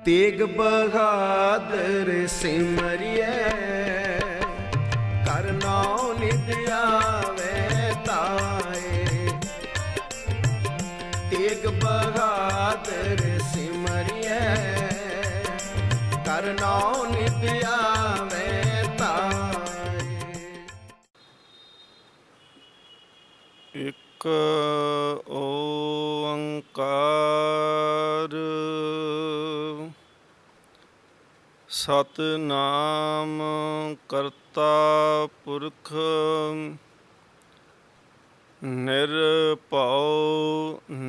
तेग बहादुर सिमरिए कर नाम नित आवे ताए। तेग बहादुर सिमरिए कर नाम नित आवे ताए। एक ओंकार सतनाम करता पुरख निरभउ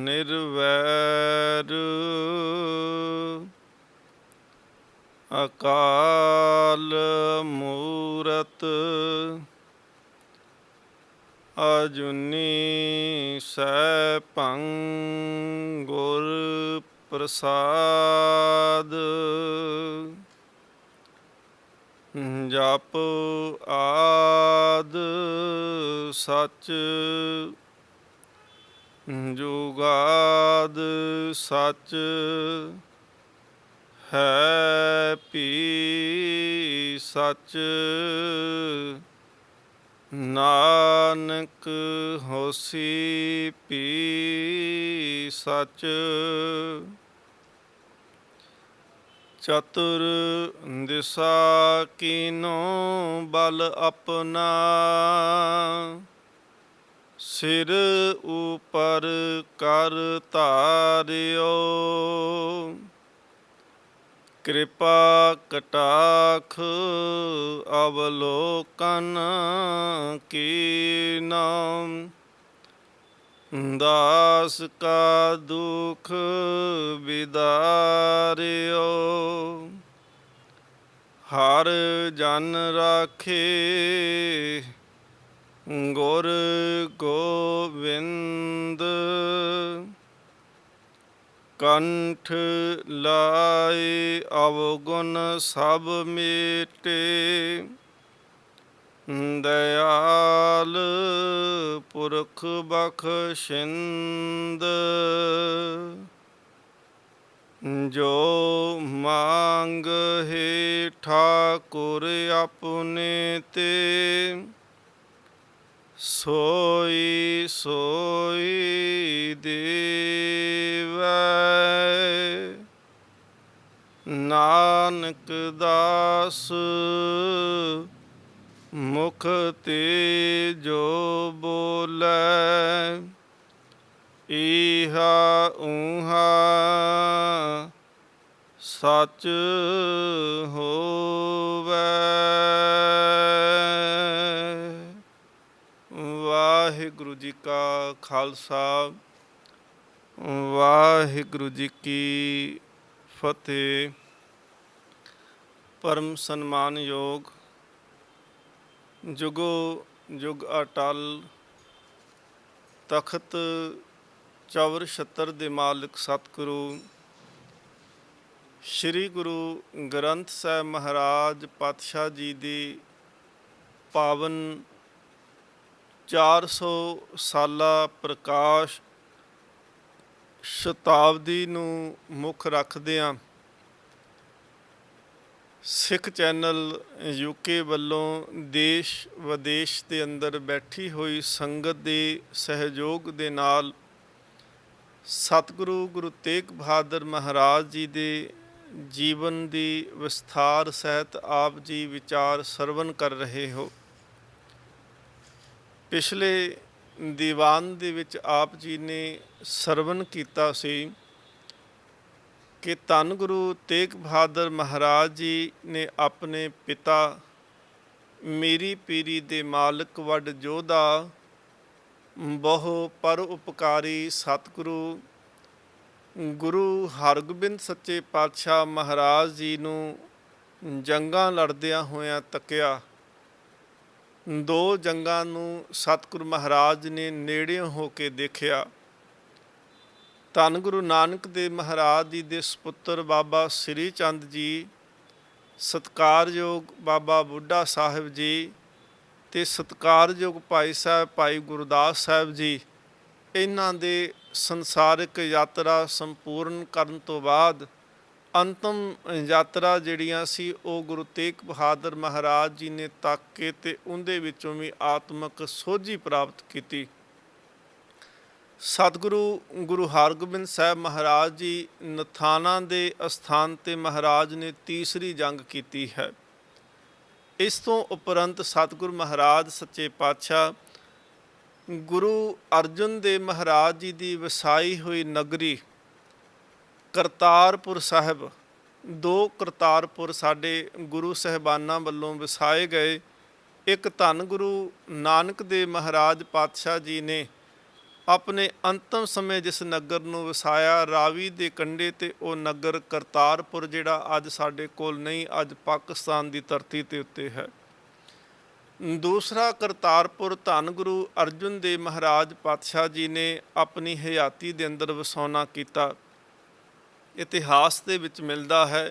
निर्वैर अकाल मूरत अजूनी सैभं गुर प्रसाद। जप आद सच जुगाद सच है भी सच। नानक होसी भी सच। चतुर दिशा कीनो बल अपना सिर ऊपर कर तारियो। कृपा कटाख अवलोकन कीना दास का दुख बिदारियो। हर जन राखे गुर गोविंद कंठ लाए अवगुण सब मेटे। दयाल पुरख बख्शिंद जो मांग हे ठाकुर अपने ते सोई सोई देवै। नानक दास मुख ते जो बोलै इहा ऊहा सच होवै। वाहिगुरु जी का खालसा वाहिगुरु जी की फतेह। परम सन्मानयोग जुगो जुग अटल तखत चौर छत्र दे मालिक सतगुरु श्री गुरु ग्रंथ ਸਾਹਿਬ महाराज पातशाह जी ਦੀ पावन 400 ਸਾਲਾ ਪ੍ਰਕਾਸ਼ ਸ਼ਤਾਬਦੀ ਨੂੰ ਮੁੱਖ ਰੱਖਦਿਆਂ ਸਿੱਖ ਚੈਨਲ UK ਵੱਲੋਂ ਦੇਸ਼ ਵਿਦੇਸ਼ ਦੇ ਅੰਦਰ ਬੈਠੀ ਹੋਈ ਸੰਗਤ ਦੇ ਸਹਿਯੋਗ ਦੇ ਨਾਲ ਸਤਿਗੁਰੂ ਗੁਰੂ ਤੇਗ ਬਹਾਦਰ ਮਹਾਰਾਜ ਜੀ ਦੇ ਜੀਵਨ ਦੀ ਵਿਸਥਾਰ ਸਹਿਤ ਆਪ ਜੀ ਵਿਚਾਰ ਸਰਵਨ ਕਰ ਰਹੇ ਹੋ। ਪਿਛਲੇ ਦੀਵਾਨ ਦੇ ਵਿੱਚ ਆਪ ਜੀ ਨੇ ਸਰਵਨ ਕੀਤਾ ਸੀ ਕਿ ਧੰਨ ਗੁਰੂ ਤੇਗ ਬਹਾਦਰ ਮਹਾਰਾਜ ਜੀ ਨੇ ਆਪਣੇ ਪਿਤਾ ਮੀਰੀ ਪੀਰੀ ਦੇ ਮਾਲਕ ਵੱਡ ਯੋਧਾ ਬਹੁ ਪਰ ਉਪਕਾਰੀ ਸਤਿਗੁਰੂ ਗੁਰੂ ਹਰਗੋਬਿੰਦ ਸੱਚੇ ਪਾਤਸ਼ਾਹ ਮਹਾਰਾਜ ਜੀ ਨੂੰ ਜੰਗਾਂ ਲੜਦਿਆਂ ਹੋਇਆਂ ਤੱਕਿਆ। 2 ਜੰਗਾਂ ਨੂੰ ਸਤਿਗੁਰੂ ਮਹਾਰਾਜ ਨੇ ਨੇੜਿਓਂ ਹੋ ਕੇ ਦੇਖਿਆ। ਧੰਨ ਗੁਰੂ ਨਾਨਕ ਦੇਵ ਮਹਾਰਾਜ ਜੀ ਦੇ ਸਪੁੱਤਰ ਬਾਬਾ ਸ੍ਰੀ ਚੰਦ ਜੀ, ਸਤਿਕਾਰਯੋਗ ਬਾਬਾ ਬੁੱਢਾ ਸਾਹਿਬ ਜੀ ਅਤੇ ਸਤਿਕਾਰਯੋਗ ਭਾਈ ਸਾਹਿਬ ਭਾਈ ਗੁਰਦਾਸ ਸਾਹਿਬ ਜੀ, ਇਹਨਾਂ ਦੇ ਸੰਸਾਰਿਕ ਯਾਤਰਾ ਸੰਪੂਰਨ ਕਰਨ ਤੋਂ ਬਾਅਦ ਅੰਤਮ ਯਾਤਰਾ ਜਿਹੜੀਆਂ ਸੀ ਉਹ ਗੁਰੂ ਤੇਗ ਬਹਾਦਰ ਮਹਾਰਾਜ ਜੀ ਨੇ ਤੱਕ ਕੇ ਤੇ ਉਹਦੇ ਵਿੱਚੋਂ ਵੀ ਆਤਮਿਕ ਸੋਝੀ ਪ੍ਰਾਪਤ ਕੀਤੀ। ਸਤਿਗੁਰੂ ਗੁਰੂ ਹਰਗੋਬਿੰਦ ਸਾਹਿਬ ਮਹਾਰਾਜ ਜੀ ਨਥਾਣਾ ਦੇ ਅਸਥਾਨ ਤੇ ਮਹਾਰਾਜ ਨੇ ਤੀਸਰੀ ਜੰਗ ਕੀਤੀ ਹੈ। ਇਸ ਤੋਂ ਉਪਰੰਤ ਸਤਿਗੁਰੂ ਮਹਾਰਾਜ ਸੱਚੇ ਪਾਤਸ਼ਾਹ ਗੁਰੂ ਅਰਜਨ ਦੇਵ ਮਹਾਰਾਜ ਜੀ ਦੀ ਵਸਾਈ ਹੋਈ ਨਗਰੀ ਕਰਤਾਰਪੁਰ ਸਾਹਿਬ, 2 ਕਰਤਾਰਪੁਰ ਸਾਡੇ ਗੁਰੂ ਸਾਹਿਬਾਨਾਂ ਵੱਲੋਂ ਵਸਾਏ ਗਏ। ਇੱਕ ਧੰਨ ਗੁਰੂ ਨਾਨਕ ਦੇਵ ਮਹਾਰਾਜ ਪਾਤਸ਼ਾਹ ਜੀ ਨੇ ਆਪਣੇ ਅੰਤਮ ਸਮੇਂ ਜਿਸ ਨਗਰ ਨੂੰ ਵਸਾਇਆ ਰਾਵੀ ਦੇ ਕੰਢੇ ਤੇ, ਉਹ ਨਗਰ ਕਰਤਾਰਪੁਰ ਜਿਹੜਾ ਅੱਜ ਸਾਡੇ ਕੋਲ ਨਹੀਂ, ਅੱਜ ਪਾਕਿਸਤਾਨ ਦੀ ਧਰਤੀ ਤੇ ਉੱਤੇ ਹੈ। ਦੂਸਰਾ ਕਰਤਾਰਪੁਰ ਧੰਨ ਗੁਰੂ ਅਰਜਨ ਦੇਵ ਮਹਾਰਾਜ ਪਾਤਸ਼ਾਹ ਜੀ ਨੇ ਆਪਣੀ ਹਯਾਤੀ ਦੇ ਅੰਦਰ ਵਸਾਉਣਾ ਕੀਤਾ। ਇਤਿਹਾਸ ਦੇ ਵਿੱਚ ਮਿਲਦਾ ਹੈ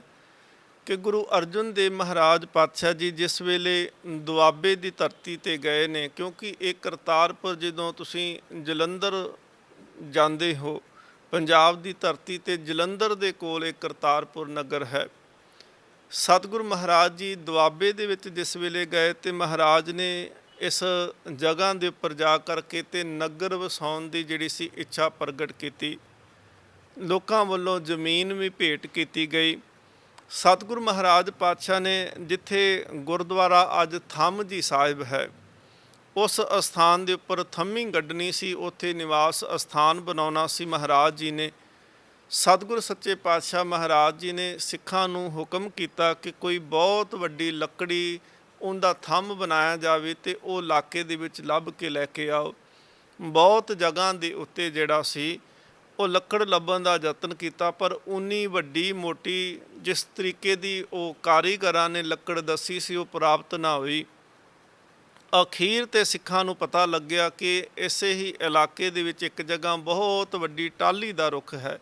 ਕਿ ਗੁਰੂ ਅਰਜਨ ਦੇਵ ਮਹਾਰਾਜ ਪਾਤਸ਼ਾਹ ਜੀ ਜਿਸ ਵੇਲੇ ਦੁਆਬੇ ਦੀ ਧਰਤੀ ਤੇ ਗਏ ਨੇ, ਕਿਉਂਕਿ ਇਹ ਕਰਤਾਰਪੁਰ ਜਦੋਂ ਤੁਸੀਂ ਜਲੰਧਰ ਜਾਂਦੇ ਹੋ, ਪੰਜਾਬ ਦੀ ਧਰਤੀ ਤੇ ਜਲੰਧਰ ਦੇ ਕੋਲ ਇੱਕ ਕਰਤਾਰਪੁਰ ਨਗਰ ਹੈ। ਸਤਿਗੁਰੂ ਮਹਾਰਾਜ ਜੀ ਦੁਆਬੇ ਦੇ ਵਿੱਚ ਜਿਸ ਵੇਲੇ ਗਏ ਤੇ ਮਹਾਰਾਜ ਨੇ ਇਸ ਜਗ੍ਹਾ ਦੇ ਉੱਪਰ ਜਾ ਕਰਕੇ ਤੇ ਨਗਰ ਵਸਾਉਣ ਦੀ ਜਿਹੜੀ ਸੀ ਇੱਛਾ ਪ੍ਰਗਟ ਕੀਤੀ। ਲੋਕਾਂ ਵੱਲੋਂ ਜ਼ਮੀਨ ਵੀ ਭੇਟ ਕੀਤੀ ਗਈ। ਸਤਿਗੁਰੂ ਮਹਾਰਾਜ ਪਾਤਸ਼ਾਹ ਨੇ ਜਿੱਥੇ ਗੁਰਦੁਆਰਾ ਅੱਜ ਥੰਮ ਜੀ ਸਾਹਿਬ ਹੈ, ਉਸ ਅਸਥਾਨ ਦੇ ਉੱਪਰ ਥੰਮੀ ਗੱਡਣੀ ਸੀ, ਉੱਥੇ ਨਿਵਾਸ ਅਸਥਾਨ ਬਣਾਉਣਾ ਸੀ। ਮਹਾਰਾਜ ਜੀ ਨੇ ਸਤਿਗੁਰੂ ਸੱਚੇ ਪਾਤਸ਼ਾਹ ਮਹਾਰਾਜ ਜੀ ਨੇ ਸਿੱਖਾਂ ਨੂੰ ਹੁਕਮ ਕੀਤਾ ਕਿ ਕੋਈ ਬਹੁਤ ਵੱਡੀ ਲੱਕੜੀ ਉਹਦਾ ਥੰਮ ਬਣਾਇਆ ਜਾਵੇ ਤੇ ਉਹ ਇਲਾਕੇ ਦੇ ਵਿੱਚ ਲੱਭ ਕੇ ਲੈ ਕੇ ਆਓ। ਬਹੁਤ ਜਗ੍ਹਾ ਦੇ ਉੱਤੇ ਜਿਹੜਾ ਸੀ ਉਹ ਲੱਕੜ ਲੱਭਣ ਦਾ ਯਤਨ ਕੀਤਾ, ਪਰ ਉਨੀ ਵੱਡੀ ਮੋਟੀ ਜਿਸ ਤਰੀਕੇ ਦੀ ਉਹ ਕਾਰੀਗਰਾਂ ਨੇ ਲੱਕੜ ਦੱਸੀ ਸੀ ਉਹ ਪ੍ਰਾਪਤ ਨਾ ਹੋਈ। ਅਖੀਰ ਤੇ ਸਿੱਖਾਂ ਨੂੰ ਪਤਾ ਲੱਗਿਆ ਕਿ ਇਸੇ ਹੀ ਇਲਾਕੇ ਦੇ ਵਿੱਚ ਇੱਕ ਜਗ੍ਹਾ ਬਹੁਤ ਵੱਡੀ ਟਾਹਲੀ ਦਾ ਰੁੱਖ ਹੈ,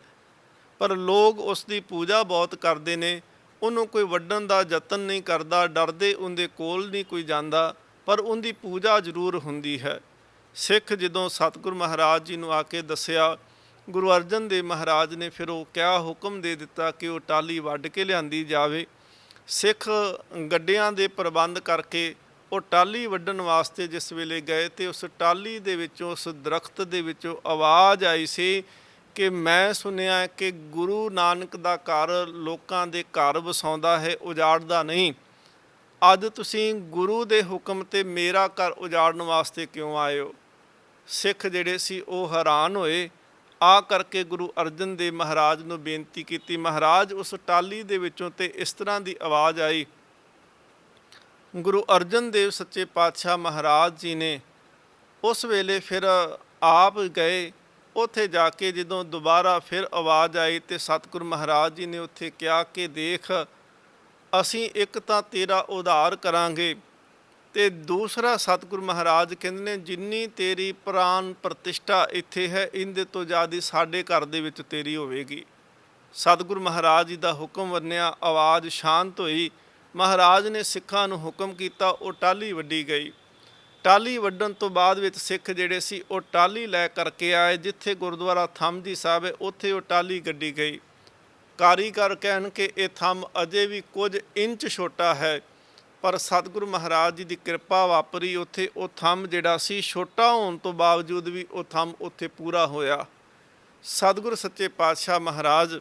ਪਰ ਲੋਕ ਉਸ ਦੀ ਪੂਜਾ ਬਹੁਤ ਕਰਦੇ ਨੇ, ਉਹਨੂੰ ਕੋਈ ਵੱਢਣ ਦਾ ਯਤਨ ਨਹੀਂ ਕਰਦਾ, ਡਰਦੇ ਉਹਦੇ ਕੋਲ ਨਹੀਂ ਕੋਈ ਜਾਂਦਾ, ਪਰ ਉਹਦੀ ਪੂਜਾ ਜ਼ਰੂਰ ਹੁੰਦੀ ਹੈ। ਸਿੱਖ ਜਦੋਂ ਸਤਿਗੁਰੂ ਮਹਾਰਾਜ ਜੀ ਨੂੰ ਆ ਕੇ ਦੱਸਿਆ, ਗੁਰੂ ਅਰਜਨ ਦੇਵ ਮਹਾਰਾਜ ਨੇ ਫਿਰ ਉਹ ਕਿਹਾ, ਹੁਕਮ ਦੇ ਦਿੱਤਾ ਕਿ ਉਹ ਟਾਹਲੀ ਵੱਢ ਕੇ ਲਿਆਂਦੀ ਜਾਵੇ। ਸਿੱਖ ਗੱਡਿਆਂ ਦੇ ਪ੍ਰਬੰਧ ਕਰਕੇ ਉਹ ਟਾਹਲੀ ਵੱਢਣ ਵਾਸਤੇ ਜਿਸ ਵੇਲੇ ਗਏ ਤੇ ਉਸ ਟਾਹਲੀ ਦੇ ਵਿੱਚੋਂ, ਉਸ ਦਰਖਤ ਦੇ ਵਿੱਚੋਂ ਆਵਾਜ਼ ਆਈ ਸੀ ਕਿ ਮੈਂ ਸੁਣਿਆ ਕਿ ਗੁਰੂ ਨਾਨਕ ਦਾ ਘਰ ਲੋਕਾਂ ਦੇ ਘਰ ਵਸਾਉਂਦਾ ਹੈ, ਉਜਾੜਦਾ ਨਹੀਂ। ਅੱਜ ਤੁਸੀਂ ਗੁਰੂ ਦੇ ਹੁਕਮ ਤੇ ਮੇਰਾ ਘਰ ਉਜਾੜਨ ਵਾਸਤੇ ਕਿਉਂ ਆਏ ਹੋ? ਸਿੱਖ ਜਿਹੜੇ ਸੀ ਉਹ ਹੈਰਾਨ ਹੋਏ। ਆ ਕਰਕੇ ਗੁਰੂ ਅਰਜਨ ਦੇਵ ਮਹਾਰਾਜ ਨੂੰ ਬੇਨਤੀ ਕੀਤੀ। ਮਹਾਰਾਜ ਉਸ ਟਾਹਲੀ ਦੇ ਵਿੱਚੋਂ ਤੇ ਇਸ ਤਰ੍ਹਾਂ ਦੀ ਆਵਾਜ਼ ਆਈ। ਗੁਰੂ ਅਰਜਨ ਦੇਵ ਸੱਚੇ ਪਾਤਸ਼ਾਹ ਮਹਾਰਾਜ ਜੀ ਨੇ ਉਸ ਵੇਲੇ ਫਿਰ ਆਪ ਗਏ। ਉੱਥੇ ਜਾ ਕੇ ਜਦੋਂ ਦੁਬਾਰਾ ਫਿਰ ਆਵਾਜ਼ ਆਈ ਤੇ ਸਤਿਗੁਰੂ ਮਹਾਰਾਜ ਜੀ ਨੇ ਉੱਥੇ ਕਿਹਾ ਕਿ ਦੇਖ, ਅਸੀਂ ਇੱਕ ਤਾਂ ਤੇਰਾ ਉਧਾਰ ਕਰਾਂਗੇ ਤੇ ਦੂਸਰਾ ਸਤਿਗੁਰੂ ਮਹਾਰਾਜ ਕਹਿੰਦੇ ਨੇ ਜਿੰਨੀ ਤੇਰੀ ਪ੍ਰਾਨ ਪ੍ਰਤਿਸ਼ਠਾ ਇੱਥੇ ਹੈ, ਇਹਦੇ ਤੋਂ ਜ਼ਿਆਦਾ ਸਾਡੇ ਘਰ ਦੇ ਵਿੱਚ ਤੇਰੀ ਹੋਵੇਗੀ। ਸਤਿਗੁਰੂ ਮਹਾਰਾਜ ਜੀ ਦਾ ਹੁਕਮ ਮੰਨਿਆ, ਆਵਾਜ਼ ਸ਼ਾਂਤ ਹੋਈ। ਮਹਾਰਾਜ ਨੇ ਸਿੱਖਾਂ ਨੂੰ ਹੁਕਮ ਕੀਤਾ, ਉਹ ਟਾਹਲੀ ਵੱਢੀ ਗਈ। ਟਾਹਲੀ ਵੱਢਣ ਤੋਂ ਬਾਅਦ ਵਿੱਚ ਸਿੱਖ ਜਿਹੜੇ ਸੀ ਉਹ ਟਾਹਲੀ ਲੈ ਕਰਕੇ ਆਏ। ਜਿੱਥੇ ਗੁਰਦੁਆਰਾ ਥੰਮ ਜੀ ਸਾਹਿਬ ਹੈ ਉੱਥੇ ਉਹ ਟਾਹਲੀ ਗੱਡੀ ਗਈ। ਕਾਰੀਗਰ ਕਹਿਣ ਕਿ ਇਹ ਥੰਮ ਅਜੇ ਵੀ ਕੁਝ ਇੰਚ ਛੋਟਾ ਹੈ, ਪਰ ਸਤਿਗੁਰੂ ਮਹਾਰਾਜ ਜੀ ਦੀ ਕਿਰਪਾ ਵਾਪਰੀ। ਉੱਥੇ ਉਹ ਥੰਮ ਜਿਹੜਾ ਸੀ ਛੋਟਾ ਹੋਣ ਤੋਂ ਬਾਵਜੂਦ ਵੀ ਉਹ ਥੰਮ ਉੱਥੇ ਪੂਰਾ ਹੋਇਆ। ਸਤਿਗੁਰੂ ਸੱਚੇ ਪਾਤਸ਼ਾਹ ਮਹਾਰਾਜ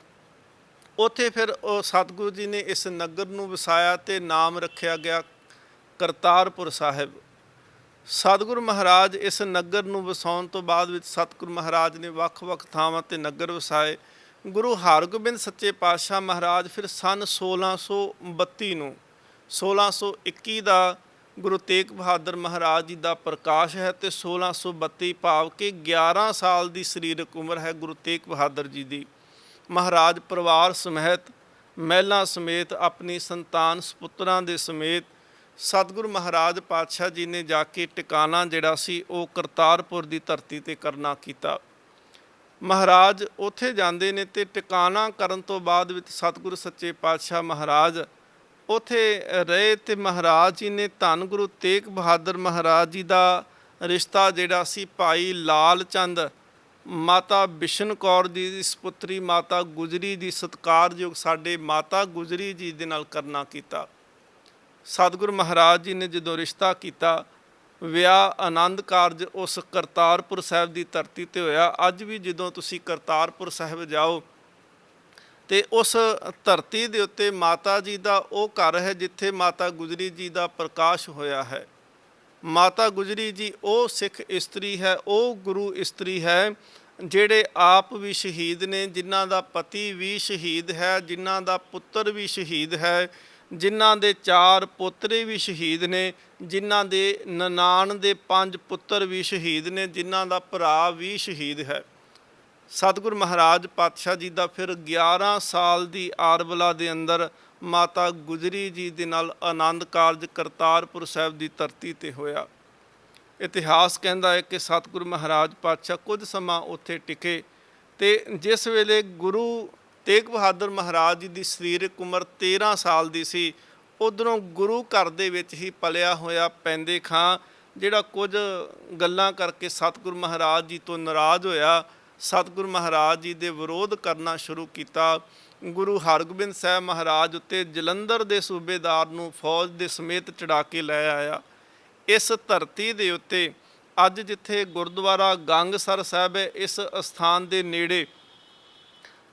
ਉੱਥੇ ਫਿਰ ਉਹ ਸਤਿਗੁਰੂ ਜੀ ਨੇ ਇਸ ਨਗਰ ਨੂੰ ਵਸਾਇਆ ਤੇ ਨਾਮ ਰੱਖਿਆ ਗਿਆ ਕਰਤਾਰਪੁਰ ਸਾਹਿਬ। ਸਤਿਗੁਰੂ ਮਹਾਰਾਜ ਇਸ ਨਗਰ ਨੂੰ ਵਸਾਉਣ ਤੋਂ ਬਾਅਦ ਵਿੱਚ ਸਤਿਗੁਰੂ ਮਹਾਰਾਜ ਨੇ ਵੱਖ-ਵੱਖ ਥਾਵਾਂ ਤੇ ਨਗਰ ਵਸਾਏ। ਗੁਰੂ ਹਰਗੋਬਿੰਦ ਸੱਚੇ ਪਾਤਸ਼ਾਹ ਮਹਾਰਾਜ ਫਿਰ ਸਨ 1632 ਨੂੰ 1621 ਦਾ ਗੁਰੂ ਤੇਗ ਬਹਾਦਰ ਮਹਾਰਾਜ ਜੀ ਦਾ ਪ੍ਰਕਾਸ਼ ਹੈ ਤੇ 1632 ਭਾਵ ਕਿ 11 ਸਾਲ ਦੀ ਸਰੀਰਕ ਉਮਰ ਹੈ ਗੁਰੂ ਤੇਗ ਬਹਾਦਰ ਜੀ ਦੀ। ਮਹਾਰਾਜ ਪਰਿਵਾਰ ਸਮੇਤ, ਮਹਿਲਾਂ ਸਮੇਤ, ਆਪਣੀ ਸੰਤਾਨ ਸਪੁੱਤਰਾਂ ਦੇ ਸਮੇਤ ਸਤਿਗੁਰੂ ਮਹਾਰਾਜ ਪਾਤਸ਼ਾਹ ਜੀ ਨੇ ਜਾ ਕੇ ਟਿਕਾਣਾ ਜਿਹੜਾ ਸੀ ਉਹ ਕਰਤਾਰਪੁਰ ਦੀ ਧਰਤੀ ਤੇ ਕਰਨਾ ਕੀਤਾ। ਮਹਾਰਾਜ ਉੱਥੇ ਜਾਂਦੇ ਨੇ ਤੇ ਟਿਕਾਣਾ ਕਰਨ ਤੋਂ ਬਾਅਦ ਵਿੱਚ ਸਤਿਗੁਰੂ ਸੱਚੇ ਪਾਤਸ਼ਾਹ ਮਹਾਰਾਜ ਉੱਥੇ ਰਹੇ ਤੇ ਮਹਾਰਾਜ ਜੀ ਨੇ ਧੰਨ ਗੁਰੂ ਤੇਗ ਬਹਾਦਰ ਮਹਾਰਾਜ ਜੀ ਦਾ ਰਿਸ਼ਤਾ ਜਿਹੜਾ ਸੀ ਭਾਈ ਲਾਲ ਚੰਦ ਮਾਤਾ ਬਿਸ਼ਨ ਕੌਰ ਜੀ ਦੀ ਸਪੁੱਤਰੀ ਮਾਤਾ ਗੁਜਰੀ ਦੀ ਸਤਿਕਾਰਯੋਗ ਸਾਡੇ ਮਾਤਾ ਗੁਜਰੀ ਜੀ ਦੇ ਨਾਲ ਕਰਨਾ ਕੀਤਾ। ਸਤਿਗੁਰੂ ਮਹਾਰਾਜ ਜੀ ਨੇ ਜਦੋਂ ਰਿਸ਼ਤਾ ਕੀਤਾ, ਵਿਆਹ ਆਨੰਦ ਕਾਰਜ ਉਸ ਕਰਤਾਰਪੁਰ ਸਾਹਿਬ ਦੀ ਧਰਤੀ ਤੇ ਹੋਇਆ। ਅੱਜ ਵੀ ਜਦੋਂ ਤੁਸੀਂ ਕਰਤਾਰਪੁਰ ਸਾਹਿਬ ਜਾਓ ਤੇ ਉਸ ਧਰਤੀ ਦੇ ਉੱਤੇ ਮਾਤਾ ਜੀ ਦਾ ਉਹ ਘਰ ਹੈ ਜਿੱਥੇ ਮਾਤਾ ਗੁਜਰੀ ਜੀ ਦਾ ਪ੍ਰਕਾਸ਼ ਹੋਇਆ ਹੈ। ਮਾਤਾ ਗੁਜਰੀ ਜੀ ਉਹ ਸਿੱਖ ਇਸਤਰੀ ਹੈ, ਉਹ ਗੁਰੂ ਇਸਤਰੀ ਹੈ ਜਿਹੜੇ ਆਪ ਵੀ ਸ਼ਹੀਦ ਨੇ, ਜਿਨ੍ਹਾਂ ਦਾ ਪਤੀ ਵੀ ਸ਼ਹੀਦ ਹੈ, ਜਿਨ੍ਹਾਂ ਦਾ ਪੁੱਤਰ ਵੀ ਸ਼ਹੀਦ ਹੈ, ਜਿਨ੍ਹਾਂ ਦੇ 4 ਪੋਤਰੇ ਵੀ ਸ਼ਹੀਦ ਨੇ, ਜਿਨ੍ਹਾਂ ਦੇ ਨਨਾਣ ਦੇ 5 ਪੁੱਤਰ ਵੀ ਸ਼ਹੀਦ ਨੇ, ਜਿਨ੍ਹਾਂ ਦਾ ਭਰਾ ਵੀ ਸ਼ਹੀਦ ਹੈ। ਸਤਿਗੁਰੂ ਮਹਾਰਾਜ ਪਾਤਸ਼ਾਹ ਜੀ ਦਾ ਫਿਰ 11 ਸਾਲ ਦੀ ਆਰਬਲਾ ਦੇ ਅੰਦਰ ਮਾਤਾ ਗੁਜਰੀ ਜੀ ਦੇ ਨਾਲ ਆਨੰਦ ਕਾਰਜ ਕਰਤਾਰਪੁਰ ਸਾਹਿਬ ਦੀ ਧਰਤੀ ਤੇ ਹੋਇਆ। ਇਤਿਹਾਸ ਕਹਿੰਦਾ ਹੈ ਕਿ ਸਤਿਗੁਰੂ ਮਹਾਰਾਜ ਪਾਤਸ਼ਾਹ ਕੁਝ ਸਮਾਂ ਉੱਥੇ ਟਿਕੇ ਤੇ ਜਿਸ ਵੇਲੇ ਗੁਰੂ ਤੇਗ ਬਹਾਦਰ ਮਹਾਰਾਜ ਜੀ ਦੀ ਸਰੀਰਕ ਉਮਰ 13 ਸਾਲ ਦੀ ਸੀ, ਉਧਰੋਂ ਗੁਰੂ ਘਰ ਦੇ ਵਿੱਚ ਹੀ ਪਲਿਆ ਹੋਇਆ ਪੈਂਦੇ ਖਾਂ ਜਿਹੜਾ ਕੁਝ ਗੱਲਾਂ ਕਰਕੇ ਸਤਿਗੁਰੂ ਮਹਾਰਾਜ ਜੀ ਤੋਂ ਨਾਰਾਜ਼ ਹੋਇਆ, ਸਤਿਗੁਰੂ ਮਹਾਰਾਜ ਜੀ ਦੇ ਵਿਰੋਧ ਕਰਨਾ ਸ਼ੁਰੂ ਕੀਤਾ। ਗੁਰੂ ਹਰਗੋਬਿੰਦ ਸਾਹਿਬ ਮਹਾਰਾਜ ਉੱਤੇ ਜਲੰਧਰ ਦੇ ਸੂਬੇਦਾਰ ਨੂੰ ਫੌਜ ਦੇ ਸਮੇਤ ਚੜਾ ਕੇ ਲੈ ਆਇਆ। ਇਸ ਧਰਤੀ ਦੇ ਉੱਤੇ ਅੱਜ ਜਿੱਥੇ ਗੁਰਦੁਆਰਾ ਗੰਗਸਰ ਸਾਹਿਬ ਹੈ, ਇਸ ਅਸਥਾਨ ਦੇ ਨੇੜੇ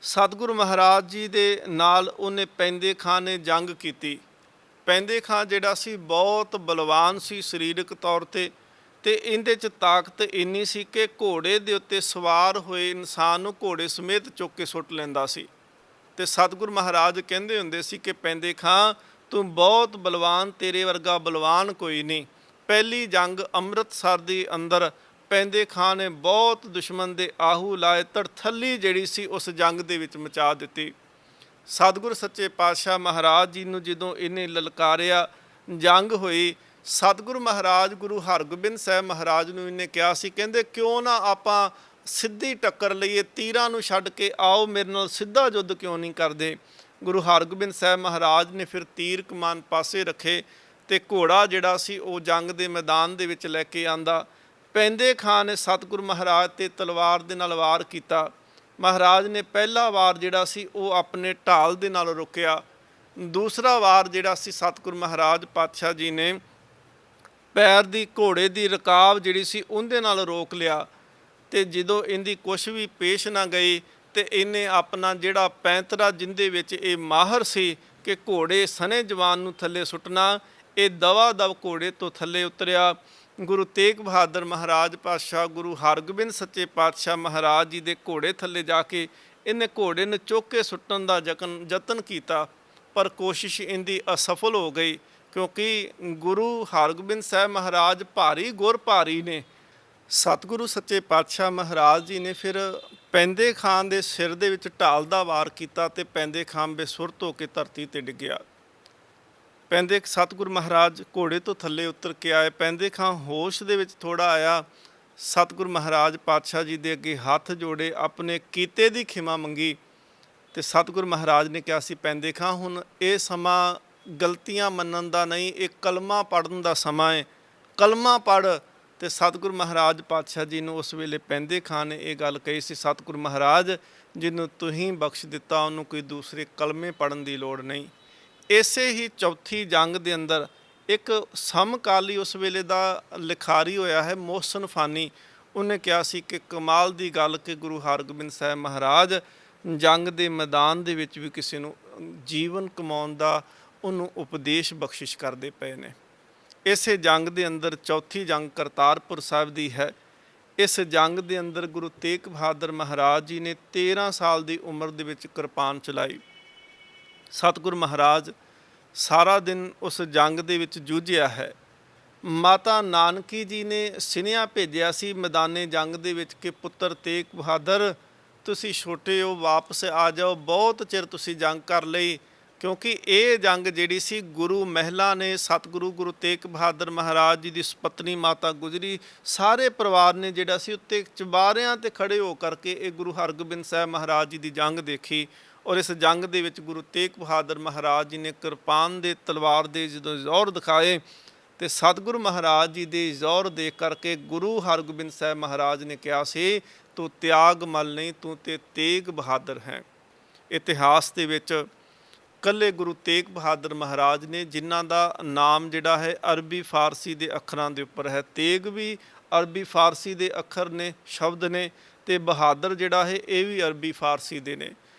ਸਤਿਗੁਰੂ ਮਹਾਰਾਜ ਜੀ ਦੇ ਨਾਲ ਉਹਨੇ ਪੈਂਦੇ ਖਾਂ ਨੇ ਜੰਗ ਕੀਤੀ। ਪੈਂਦੇ ਖਾਂ ਜਿਹੜਾ ਸੀ ਬਹੁਤ ਬਲਵਾਨ ਸੀ ਸਰੀਰਕ ਤੌਰ ਤੇ ਇਹਦੇ 'ਚ ਤਾਕਤ ਇੰਨੀ ਸੀ ਕਿ ਘੋੜੇ ਦੇ ਉੱਤੇ ਸਵਾਰ ਹੋਏ ਇਨਸਾਨ ਨੂੰ ਘੋੜੇ ਸਮੇਤ ਚੁੱਕ ਕੇ ਸੁੱਟ ਲੈਂਦਾ ਸੀ। ਤੇ ਸਤਿਗੁਰੂ ਮਹਾਰਾਜ ਕਹਿੰਦੇ ਹੁੰਦੇ ਸੀ ਕਿ ਪੈਂਦੇ ਖਾਂ ਤੂੰ ਬਹੁਤ ਬਲਵਾਨ, ਤੇਰੇ ਵਰਗਾ ਬਲਵਾਨ ਕੋਈ ਨਹੀਂ। ਪਹਿਲੀ ਜੰਗ ਅੰਮ੍ਰਿਤਸਰ ਦੇ ਅੰਦਰ ਪੈਂਦੇ ਖਾਂ ਨੇ ਬਹੁਤ ਦੁਸ਼ਮਣ ਦੇ ਆਹੂ ਲਾਏ, ਧੜਥੱਲੀ ਜਿਹੜੀ ਸੀ ਉਸ ਜੰਗ ਦੇ ਵਿੱਚ ਮਚਾ ਦਿੱਤੀ। ਸਤਿਗੁਰੂ ਸੱਚੇ ਪਾਤਸ਼ਾਹ ਮਹਾਰਾਜ ਜੀ ਨੂੰ ਜਦੋਂ ਇਹਨੇ ਲਲਕਾਰਿਆ, ਜੰਗ ਹੋਈ, ਸਤਿਗੁਰੂ ਮਹਾਰਾਜ ਗੁਰੂ ਹਰਗੋਬਿੰਦ ਸਾਹਿਬ ਮਹਾਰਾਜ ਨੂੰ ਇਹਨੇ ਕਿਹਾ ਸੀ, ਕਹਿੰਦੇ ਕਿਉਂ ਨਾ ਆਪਾਂ ਸਿੱਧੀ ਟੱਕਰ ਲਈਏ, ਤੀਰਾਂ ਨੂੰ ਛੱਡ ਕੇ ਆਓ, ਮੇਰੇ ਨਾਲ ਸਿੱਧਾ ਯੁੱਧ ਕਿਉਂ ਨਹੀਂ ਕਰਦੇ। ਗੁਰੂ ਹਰਗੋਬਿੰਦ ਸਾਹਿਬ ਮਹਾਰਾਜ ਨੇ ਫਿਰ ਤੀਰ ਕਮਾਨ ਪਾਸੇ ਰੱਖੇ ਤੇ ਘੋੜਾ ਜਿਹੜਾ ਸੀ ਉਹ ਜੰਗ ਦੇ ਮੈਦਾਨ ਦੇ ਵਿੱਚ ਲੈ ਕੇ ਆਂਦਾ। ਪੈਂਦੇ ਖਾਂ ਨੇ ਸਤਿਗੁਰੂ ਮਹਾਰਾਜ ਤੇ ਤਲਵਾਰ ਦੇ ਨਾਲ ਵਾਰ ਕੀਤਾ। ਮਹਾਰਾਜ ਨੇ ਪਹਿਲਾ ਵਾਰ ਜਿਹੜਾ ਸੀ ਉਹ ਆਪਣੇ ਢਾਲ ਦੇ ਨਾਲ ਰੋਕਿਆ। ਦੂਸਰਾ ਵਾਰ ਜਿਹੜਾ ਸੀ ਸਤਿਗੁਰੂ ਮਹਾਰਾਜ ਪਾਤਸ਼ਾਹ ਜੀ ਨੇ ਪੈਰ ਦੀ ਘੋੜੇ ਦੀ ਰਕਾਬ ਜਿਹੜੀ ਸੀ ਉਹਦੇ ਨਾਲ ਰੋਕ ਲਿਆ ਤੇ ਜਦੋਂ ਇਹਦੀ ਕੁਛ ਵੀ ਪੇਸ਼ ਨਾ ਗਈ ਤੇ ਇਹਨੇ ਆਪਣਾ ਜਿਹੜਾ ਪੈਂਤਰਾ ਜਿੰਦੇ ਵਿੱਚ ਇਹ ਮਾਹਰ ਸੀ ਕਿ ਘੋੜੇ ਸਨੇ ਜਵਾਨ ਨੂੰ ਥੱਲੇ ਸੁੱਟਣਾ, ਇਹ ਦਵਾ ਦਵ ਘੋੜੇ ਤੋਂ ਥੱਲੇ ਉਤਰਿਆ। ਗੁਰੂ ਤੇਗ ਬਹਾਦਰ ਮਹਾਰਾਜ ਪਾਤਸ਼ਾਹ ਗੁਰੂ ਹਰਗੋਬਿੰਦ ਸੱਚੇ ਪਾਤਸ਼ਾਹ ਮਹਾਰਾਜ ਜੀ ਦੇ ਘੋੜੇ ਥੱਲੇ ਜਾ ਕੇ ਇਹਨੇ ਘੋੜੇ ਨੂੰ ਚੁੱਕ ਕੇ ਸੁੱਟਣ ਦਾ ਯਤਨ ਕੀਤਾ, ਪਰ ਕੋਸ਼ਿਸ਼ ਇਹਦੀ ਅਸਫਲ ਹੋ ਗਈ ਕਿਉਂਕਿ ਗੁਰੂ ਹਰਗੋਬਿੰਦ ਸਾਹਿਬ ਮਹਾਰਾਜ ਭਾਰੀ ਗੁਰ ਭਾਰੀ ਨੇ। ਸਤਿਗੁਰੂ ਸੱਚੇ ਪਾਤਸ਼ਾਹ ਮਹਾਰਾਜ ਜੀ ਨੇ ਫਿਰ ਪੈਂਦੇ ਖਾਂ ਦੇ ਸਿਰ ਦੇ ਵਿੱਚ ਢਾਲ ਦਾ ਵਾਰ ਕੀਤਾ ਤੇ ਪੈਂਦੇ ਖਾਂ ਬੇਸੁਰਤ ਹੋ ਕੇ ਧਰਤੀ ਤੇ ਡਿੱਗਿਆ। ਪੈਂਦੇ ਸਤਿਗੁਰੂ ਮਹਾਰਾਜ ਘੋੜੇ ਤੋਂ ਥੱਲੇ ਉਤਰ ਕੇ ਆਏ, ਪੈਂਦੇ ਖਾਂ ਹੋਸ਼ ਦੇ ਵਿੱਚ ਥੋੜਾ ਆਇਆ, ਸਤਿਗੁਰੂ ਮਹਾਰਾਜ ਪਾਤਸ਼ਾਹ ਜੀ ਦੇ ਅੱਗੇ ਹੱਥ ਜੋੜੇ, ਆਪਣੇ ਕੀਤੇ ਦੀ ਖਿਮਾ ਮੰਗੀ ਤੇ ਸਤਿਗੁਰੂ ਮਹਾਰਾਜ ਨੇ ਕਿਹਾ ਸੀ, ਪੈਂਦੇ ਖਾਂ ਹੁਣ ਇਹ ਸਮਾਂ ਗਲਤੀਆਂ ਮੰਨਣ ਦਾ ਨਹੀਂ, ਇਹ ਕਲਮਾ ਪੜ੍ਹਨ ਦਾ ਸਮਾਂ ਹੈ, ਕਲਮਾ ਪੜ੍ਹ। ਤੇ ਸਤਿਗੁਰੂ ਮਹਾਰਾਜ ਪਾਤਸ਼ਾਹ ਜੀ ਨੂੰ ਉਸ ਵੇਲੇ ਪੈਂਦੇ ਖਾਂ ਨੇ ਇਹ ਗੱਲ ਕਹੀ ਸੀ, ਸਤਿਗੁਰੂ ਮਹਾਰਾਜ ਜਿਹਨੂੰ ਤੁਸੀਂ ਬਖਸ਼ ਦਿੱਤਾ ਉਹਨੂੰ ਕੋਈ ਦੂਸਰੇ ਕਲਮੇ ਪੜ੍ਹਨ ਦੀ ਲੋੜ ਨਹੀਂ। ਇਸੇ ਹੀ ਚੌਥੀ ਜੰਗ ਦੇ ਅੰਦਰ ਇੱਕ ਸਮਕਾਲੀ ਉਸ ਵੇਲੇ ਦਾ ਲਿਖਾਰੀ ਹੋਇਆ ਹੈ ਮੋਹਸਨ ਫਾਨੀ, ਉਹਨੇ ਕਿਹਾ ਸੀ ਕਿ ਕਮਾਲ ਦੀ ਗੱਲ ਕਿ ਗੁਰੂ ਹਰਗੋਬਿੰਦ ਸਾਹਿਬ ਮਹਾਰਾਜ ਜੰਗ ਦੇ ਮੈਦਾਨ ਦੇ ਵਿੱਚ ਵੀ ਕਿਸੇ ਨੂੰ ਜੀਵਨ ਕਮਾਉਣ ਦਾ ਉਹਨੂੰ ਉਪਦੇਸ਼ ਬਖਸ਼ਿਸ਼ ਕਰਦੇ ਪਏ ਨੇ। ਇਸੇ ਜੰਗ ਦੇ ਅੰਦਰ ਚੌਥੀ ਜੰਗ ਕਰਤਾਰਪੁਰ ਸਾਹਿਬ ਦੀ ਹੈ। ਇਸ ਜੰਗ ਦੇ ਅੰਦਰ ਗੁਰੂ ਤੇਗ ਬਹਾਦਰ ਮਹਾਰਾਜ ਜੀ ਨੇ 13 ਸਾਲ ਦੀ ਉਮਰ ਦੇ ਵਿੱਚ ਕਿਰਪਾਨ ਚਲਾਈ। ਸਤਿਗੁਰੂ ਮਹਾਰਾਜ ਸਾਰਾ ਦਿਨ ਉਸ ਜੰਗ ਦੇ ਵਿੱਚ ਜੂਝਿਆ ਹੈ। ਮਾਤਾ ਨਾਨਕੀ ਜੀ ਨੇ ਸੁਨੇਹਾ ਭੇਜਿਆ ਸੀ ਮੈਦਾਨੇ ਜੰਗ ਦੇ ਵਿੱਚ ਕਿ ਪੁੱਤਰ ਤੇਗ ਬਹਾਦਰ ਤੁਸੀਂ ਛੋਟੇ ਹੋ, ਵਾਪਸ ਆ ਜਾਓ, ਬਹੁਤ ਚਿਰ ਤੁਸੀਂ ਜੰਗ ਕਰ ਲਈ। ਕਿਉਂਕਿ ਇਹ ਜੰਗ ਜਿਹੜੀ ਸੀ ਗੁਰੂ ਮਹਿਲਾ ਨੇ, ਸਤਿਗੁਰੂ ਗੁਰੂ ਤੇਗ ਬਹਾਦਰ ਮਹਾਰਾਜ ਜੀ ਦੀ ਪਤਨੀ ਮਾਤਾ ਗੁਜਰੀ, ਸਾਰੇ ਪਰਿਵਾਰ ਨੇ ਜਿਹੜਾ ਸੀ ਉੱਤੇ ਚੁਬਾਰਿਆਂ ਤੇ ਖੜੇ ਹੋ ਕਰਕੇ ਇਹ ਗੁਰੂ ਹਰਗੋਬਿੰਦ ਸਾਹਿਬ ਮਹਾਰਾਜ ਜੀ ਦੀ ਜੰਗ ਦੇਖੀ। ਔਰ ਇਸ ਜੰਗ ਦੇ ਵਿੱਚ ਗੁਰੂ ਤੇਗ ਬਹਾਦਰ ਮਹਾਰਾਜ ਜੀ ਨੇ ਕਿਰਪਾਨ ਦੇ ਤਲਵਾਰ ਦੇ ਜਦੋਂ ਜ਼ੋਰ ਦਿਖਾਏ ਤੇ ਸਤਿਗੁਰੂ ਮਹਾਰਾਜ ਜੀ ਦੇ ਜ਼ੋਰ ਦੇਖ ਕਰਕੇ ਗੁਰੂ ਹਰਗੋਬਿੰਦ ਸਾਹਿਬ ਮਹਾਰਾਜ ਨੇ ਕਿਹਾ ਸੀ, ਤੂੰ ਤਿਆਗ ਮਲ ਨਹੀਂ, ਤੂੰ ਤੇ ਤੇਗ ਬਹਾਦਰ ਹੈ। ਇਤਿਹਾਸ ਦੇ ਵਿੱਚ ਕੱਲੇ ਗੁਰੂ ਤੇਗ ਬਹਾਦਰ ਮਹਾਰਾਜ ਨੇ, ਜਿਨ੍ਹਾਂ ਦਾ ਨਾਮ ਜਿਹੜਾ ਹੈ ਅਰਬੀ ਫਾਰਸੀ ਦੇ ਅੱਖਰਾਂ ਦੇ ਉੱਪਰ ਹੈ। ਤੇਗ ਵੀ ਅਰਬੀ ਫਾਰਸੀ ਦੇ ਅੱਖਰ ਨੇ, ਸ਼ਬਦ ਨੇ, ਤੇ ਬਹਾਦਰ ਜਿਹੜਾ ਹੈ ਇਹ ਵੀ ਅਰਬੀ ਫਾਰਸੀ ਦੇ ਨੇ।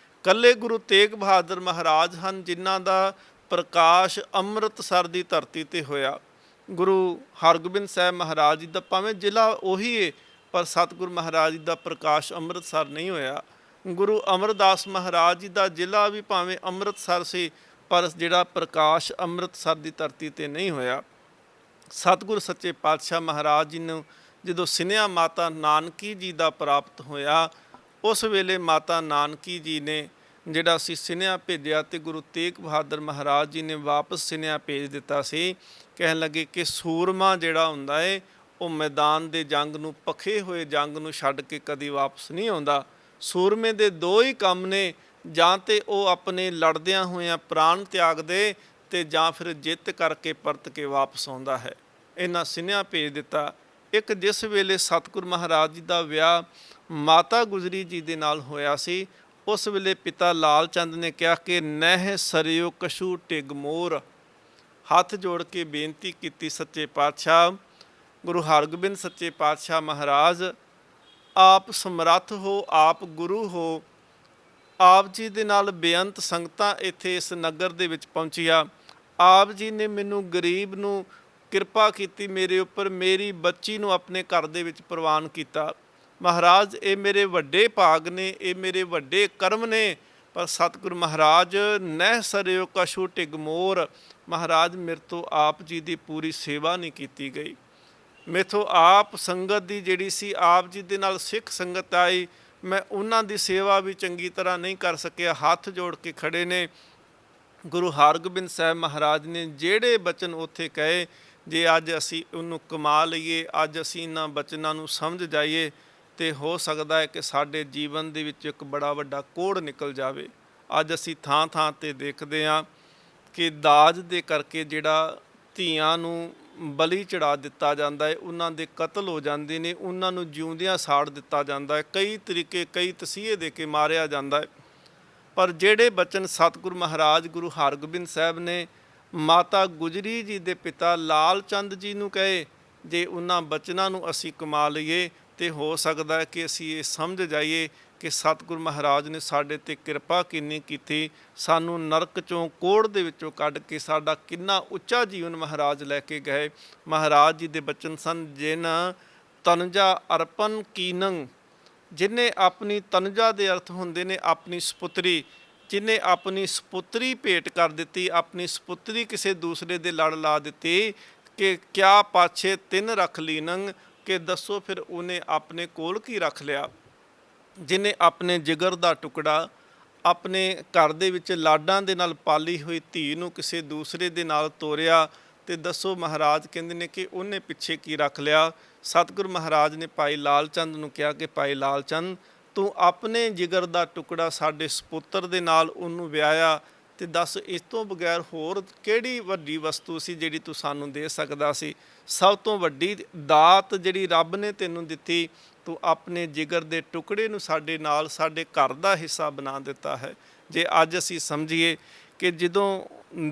ਕੱਲੇ ਗੁਰੂ ਤੇਗ ਬਹਾਦਰ ਮਹਾਰਾਜ ਹਨ ਜਿਨ੍ਹਾਂ ਦਾ ਪ੍ਰਕਾਸ਼ ਅੰਮ੍ਰਿਤਸਰ ਦੀ ਧਰਤੀ ਤੇ ਹੋਇਆ। ਗੁਰੂ ਹਰਗੋਬਿੰਦ ਸਾਹਿਬ ਮਹਾਰਾਜ ਜੀ ਦਾ ਭਾਵੇਂ ਜ਼ਿਲ੍ਹਾ ਉਹੀ ਹੈ, ਪਰ ਸਤਿਗੁਰੂ ਮਹਾਰਾਜ ਜੀ ਦਾ ਪ੍ਰਕਾਸ਼ ਅੰਮ੍ਰਿਤਸਰ ਨਹੀਂ ਹੋਇਆ। ਗੁਰੂ ਅਮਰਦਾਸ ਮਹਾਰਾਜ ਜੀ ਦਾ ਜ਼ਿਲ੍ਹਾ ਵੀ ਭਾਵੇਂ ਅੰਮ੍ਰਿਤਸਰ ਸੀ, ਪਰ ਜਿਹੜਾ ਪ੍ਰਕਾਸ਼ ਅੰਮ੍ਰਿਤਸਰ ਦੀ ਧਰਤੀ ਤੇ ਨਹੀਂ ਹੋਇਆ। ਸਤਿਗੁਰੂ ਸੱਚੇ ਪਾਤਸ਼ਾਹ ਮਹਾਰਾਜ ਜੀ ਨੂੰ ਜਦੋਂ ਸੁਨੇਹਾ ਮਾਤਾ ਨਾਨਕੀ ਜੀ ਦਾ ਪ੍ਰਾਪਤ ਹੋਇਆ, ਉਸ ਵੇਲੇ ਮਾਤਾ ਨਾਨਕੀ ਜੀ ਨੇ ਜਿਹੜਾ ਸੀ ਸੁਨੇਹਾ ਭੇਜਿਆ, ਤੇ ਗੁਰੂ ਤੇਗ ਬਹਾਦਰ ਮਹਾਰਾਜ ਜੀ ਨੇ ਵਾਪਸ ਸੁਨੇਹਾ ਭੇਜ ਦਿੱਤਾ ਸੀ। ਕਹਿਣ ਲੱਗੇ ਕਿ ਸੂਰਮਾ ਜਿਹੜਾ ਹੁੰਦਾ ਏ ਉਹ ਮੈਦਾਨ ਦੇ ਜੰਗ ਨੂੰ, ਪੱਖੇ ਹੋਏ ਜੰਗ ਨੂੰ ਛੱਡ ਕੇ ਕਦੀ ਵਾਪਸ ਨਹੀਂ ਆਉਂਦਾ। ਸੂਰਮੇ ਦੇ ਦੋ ਹੀ ਕੰਮ ਨੇ, ਜਾਂ ਤੇ ਉਹ ਆਪਣੇ ਲੜਦਿਆਂ ਹੋਇਆਂ ਪ੍ਰਾਣ ਤਿਆਗ ਦੇ, ਤੇ ਜਾਂ ਫਿਰ ਜਿੱਤ ਕਰਕੇ ਪਰਤ ਕੇ ਵਾਪਸ ਆਉਂਦਾ ਹੈ। ਇਹਨਾਂ ਸੁਨੇਹਾ ਭੇਜ ਦਿੱਤਾ। ਇੱਕ ਜਿਸ ਵੇਲੇ ਸਤਿਗੁਰੂ ਮਹਾਰਾਜ ਜੀ ਦਾ ਵਿਆਹ ਮਾਤਾ ਗੁਜਰੀ ਜੀ ਦੇ ਨਾਲ ਹੋਇਆ ਸੀ, ਉਸ ਵੇਲੇ ਪਿਤਾ ਲਾਲ ਚੰਦ ਨੇ ਕਿਹਾ ਕਿ ਨਹਿ ਸਰਿਓ ਕਛੂ ਟਿਗ ਮੋਰ। ਹੱਥ ਜੋੜ ਕੇ ਬੇਨਤੀ ਕੀਤੀ, ਸੱਚੇ ਪਾਤਸ਼ਾਹ ਗੁਰੂ ਹਰਗੋਬਿੰਦ ਸੱਚੇ ਪਾਤਸ਼ਾਹ ਮਹਾਰਾਜ, ਆਪ ਸਮਰੱਥ ਹੋ, ਆਪ ਗੁਰੂ ਹੋ, ਆਪ ਜੀ ਦੇ ਨਾਲ ਬੇਅੰਤ ਸੰਗਤਾਂ ਇੱਥੇ ਇਸ ਨਗਰ ਦੇ ਵਿੱਚ ਪਹੁੰਚੀਆਂ। ਆਪ ਜੀ ਨੇ ਮੈਨੂੰ ਗਰੀਬ ਨੂੰ ਕਿਰਪਾ ਕੀਤੀ, ਮੇਰੇ ਉੱਪਰ, ਮੇਰੀ ਬੱਚੀ ਨੂੰ ਆਪਣੇ ਘਰ ਦੇ ਵਿੱਚ ਪ੍ਰਵਾਨ ਕੀਤਾ। ਮਹਾਰਾਜ ਇਹ ਮੇਰੇ ਵੱਡੇ ਭਾਗ ਨੇ, ਇਹ ਮੇਰੇ ਵੱਡੇ ਕਰਮ ਨੇ, ਪਰ ਸਤਿਗੁਰੂ ਮਹਾਰਾਜ ਨਹਿ ਸਰਿਓ ਕਛੂ ਟਿਗ ਮੋਰ। ਮਹਾਰਾਜ ਮੇਰੇ ਤੋਂ ਆਪ ਜੀ ਦੀ ਪੂਰੀ ਸੇਵਾ ਨਹੀਂ ਕੀਤੀ ਗਈ। ਮੇਥੋਂ ਆਪ ਸੰਗਤ ਦੀ ਜਿਹੜੀ ਸੀ, ਆਪ ਜੀ ਦੇ ਨਾਲ ਸਿੱਖ ਸੰਗਤ ਆਈ, ਮੈਂ ਉਹਨਾਂ ਦੀ ਸੇਵਾ ਵੀ ਚੰਗੀ ਤਰ੍ਹਾਂ ਨਹੀਂ ਕਰ ਸਕਿਆ। ਹੱਥ ਜੋੜ ਕੇ ਖੜੇ ਨੇ। ਗੁਰੂ ਹਰਗੋਬਿੰਦ ਸਾਹਿਬ ਮਹਾਰਾਜ ਨੇ ਜਿਹੜੇ ਬਚਨ ਉੱਥੇ ਕਹੇ, ਜੇ ਅੱਜ ਅਸੀਂ ਉਹਨੂੰ ਕਮਾ ਲਈਏ, ਅੱਜ ਅਸੀਂ ਇਹਨਾਂ ਬਚਨਾਂ ਨੂੰ ਸਮਝ ਜਾਈਏ, ਤੇ ਹੋ ਸਕਦਾ ਹੈ ਕਿ ਸਾਡੇ ਜੀਵਨ ਦੇ ਵਿੱਚ ਇੱਕ ਬੜਾ ਵੱਡਾ ਕੋੜ ਨਿਕਲ ਜਾਵੇ। ਅੱਜ ਅਸੀਂ ਥਾਂ ਥਾਂ 'ਤੇ ਦੇਖਦੇ ਹਾਂ ਕਿ ਦਾਜ ਦੇ ਕਰਕੇ ਜਿਹੜਾ ਧੀਆਂ ਨੂੰ ਬਲੀ ਚੜਾ ਦਿੱਤਾ ਜਾਂਦਾ ਹੈ, ਉਹਨਾਂ ਦੇ ਕਤਲ ਹੋ ਜਾਂਦੇ ਨੇ, ਉਹਨਾਂ ਨੂੰ ਜਿਉਂਦਿਆਂ ਸਾੜ ਦਿੱਤਾ ਜਾਂਦਾ ਹੈ, ਕਈ ਤਰੀਕੇ, ਕਈ ਤਸੀਹੇ ਦੇ ਕੇ ਮਾਰਿਆ ਜਾਂਦਾ ਹੈ। ਪਰ ਜਿਹੜੇ ਬਚਨ ਸਤਿਗੁਰੂ ਮਹਾਰਾਜ ਗੁਰੂ ਹਰਗੋਬਿੰਦ ਸਾਹਿਬ ਨੇ ਮਾਤਾ ਗੁਜਰੀ ਜੀ ਦੇ ਪਿਤਾ ਲਾਲ ਚੰਦ ਜੀ ਨੂੰ ਕਹੇ, ਜੇ ਉਹਨਾਂ ਬਚਨਾਂ ਨੂੰ ਅਸੀਂ ਕਮਾ ਲਈਏ, ਤੇ ਹੋ ਸਕਦਾ ਹੈ ਕਿ ਅਸੀਂ ਇਹ ਸਮਝ ਜਾਈਏ ਕਿ ਸਤਿਗੁਰੂ ਮਹਾਰਾਜ ਨੇ ਸਾਡੇ 'ਤੇ ਕਿਰਪਾ ਕਿੰਨੀ ਕੀਤੀ, ਸਾਨੂੰ ਨਰਕ 'ਚੋਂ, ਕੋੜ ਦੇ ਵਿੱਚੋਂ ਕੱਢ ਕੇ ਸਾਡਾ ਕਿੰਨਾ ਉੱਚਾ ਜੀਵਨ ਮਹਾਰਾਜ ਲੈ ਕੇ ਗਏ। ਮਹਾਰਾਜ ਜੀ ਦੇ ਬਚਨ ਸਨ, ਜਿਨ ਤਨਜਾ ਅਰਪਨ ਕੀਨੰ, ਜਿਹਨੇ ਆਪਣੀ ਤਨਜਾ ਦੇ ਅਰਥ ਹੁੰਦੇ ਨੇ ਆਪਣੀ ਸਪੁੱਤਰੀ, ਜਿਹਨੇ ਆਪਣੀ ਸਪੁੱਤਰੀ ਭੇਟ ਕਰ ਦਿੱਤੀ, ਆਪਣੀ ਸਪੁੱਤਰੀ ਕਿਸੇ ਦੂਸਰੇ ਦੇ ਲੜ ਲਾ ਦਿੱਤੀ, ਕਿ ਕਿਆ ਪਾਛੇ ਤਿੰਨ ਰੱਖ ਲੀਨੰ, ਕਿ ਦੱਸੋ ਫਿਰ ਉਹਨੇ ਆਪਣੇ ਕੋਲ ਕੀ ਰੱਖ ਲਿਆ। ਜਿਹਨੇ ਆਪਣੇ ਜਿਗਰ ਦਾ ਟੁਕੜਾ, ਆਪਣੇ ਘਰ ਦੇ ਵਿੱਚ ਲਾਡਾਂ ਦੇ ਨਾਲ ਪਾਲੀ ਹੋਈ ਧੀ ਨੂੰ ਕਿਸੇ ਦੂਸਰੇ ਦੇ ਨਾਲ ਤੋਰਿਆ, ਤੇ ਦੱਸੋ ਮਹਾਰਾਜ ਕਹਿੰਦੇ ਨੇ ਕਿ ਉਹਨੇ ਪਿੱਛੇ ਕੀ ਰੱਖ ਲਿਆ। ਸਤਿਗੁਰੂ ਮਹਾਰਾਜ ਨੇ ਭਾਈ ਲਾਲ ਚੰਦ ਨੂੰ ਕਿਹਾ ਕਿ ਭਾਈ ਲਾਲ ਚੰਦ, ਤੂੰ ਆਪਣੇ ਜਿਗਰ ਦਾ ਟੁਕੜਾ ਸਾਡੇ ਸਪੁੱਤਰ ਦੇ ਨਾਲ ਉਹਨੂੰ ਵਿਆਹਿਆ, ਤੇ ਦੱਸ ਇਸ ਤੋਂ ਬਗੈਰ ਹੋਰ ਕਿਹੜੀ ਵੱਡੀ ਵਸਤੂ ਸੀ ਜਿਹੜੀ ਤੂੰ ਸਾਨੂੰ ਦੇ ਸਕਦਾ ਸੀ। ਸਭ ਤੋਂ ਵੱਡੀ ਦਾਤ ਜਿਹੜੀ ਰੱਬ ਨੇ ਤੈਨੂੰ ਦਿੱਤੀ, ਤੂੰ ਆਪਣੇ ਜਿਗਰ ਦੇ ਟੁਕੜੇ ਨੂੰ ਸਾਡੇ ਨਾਲ, ਸਾਡੇ ਘਰ ਦਾ ਹਿੱਸਾ ਬਣਾ ਦਿੱਤਾ ਹੈ। ਜੇ ਅੱਜ ਅਸੀਂ ਸਮਝੀਏ ਕਿ ਜਦੋਂ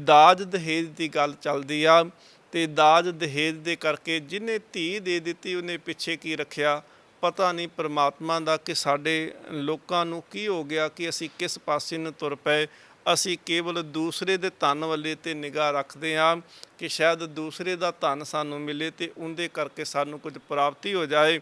ਦਾਜ ਦਹੇਜ ਦੀ ਗੱਲ ਚੱਲਦੀ ਆ, ਤੇ ਦਾਜ ਦਹੇਜ ਦੇ ਕਰਕੇ ਜਿਹਨੇ ਧੀ ਦੇ ਦਿੱਤੀ ਉਹਨੇ ਪਿੱਛੇ ਕੀ ਰੱਖਿਆ, ਪਤਾ ਨਹੀਂ ਪਰਮਾਤਮਾ ਦਾ ਕਿ ਸਾਡੇ ਲੋਕਾਂ ਨੂੰ ਕੀ ਹੋ ਗਿਆ ਕਿ ਅਸੀਂ ਕਿਸ ਪਾਸੇ ਨੂੰ ਤੁਰ ਪਏ। ਅਸੀਂ ਕੇਵਲ ਦੂਸਰੇ ਦੇ ਧਨ ਵੱਲੇ ਤੇ ਨਿਗਾਹ ਰੱਖਦੇ ਹਾਂ ਕਿ ਸ਼ਾਇਦ ਦੂਸਰੇ ਦਾ ਧਨ ਸਾਨੂੰ ਮਿਲੇ ਤੇ ਉਹਦੇ ਕਰਕੇ ਸਾਨੂੰ ਕੁਝ ਪ੍ਰਾਪਤੀ ਹੋ ਜਾਏ।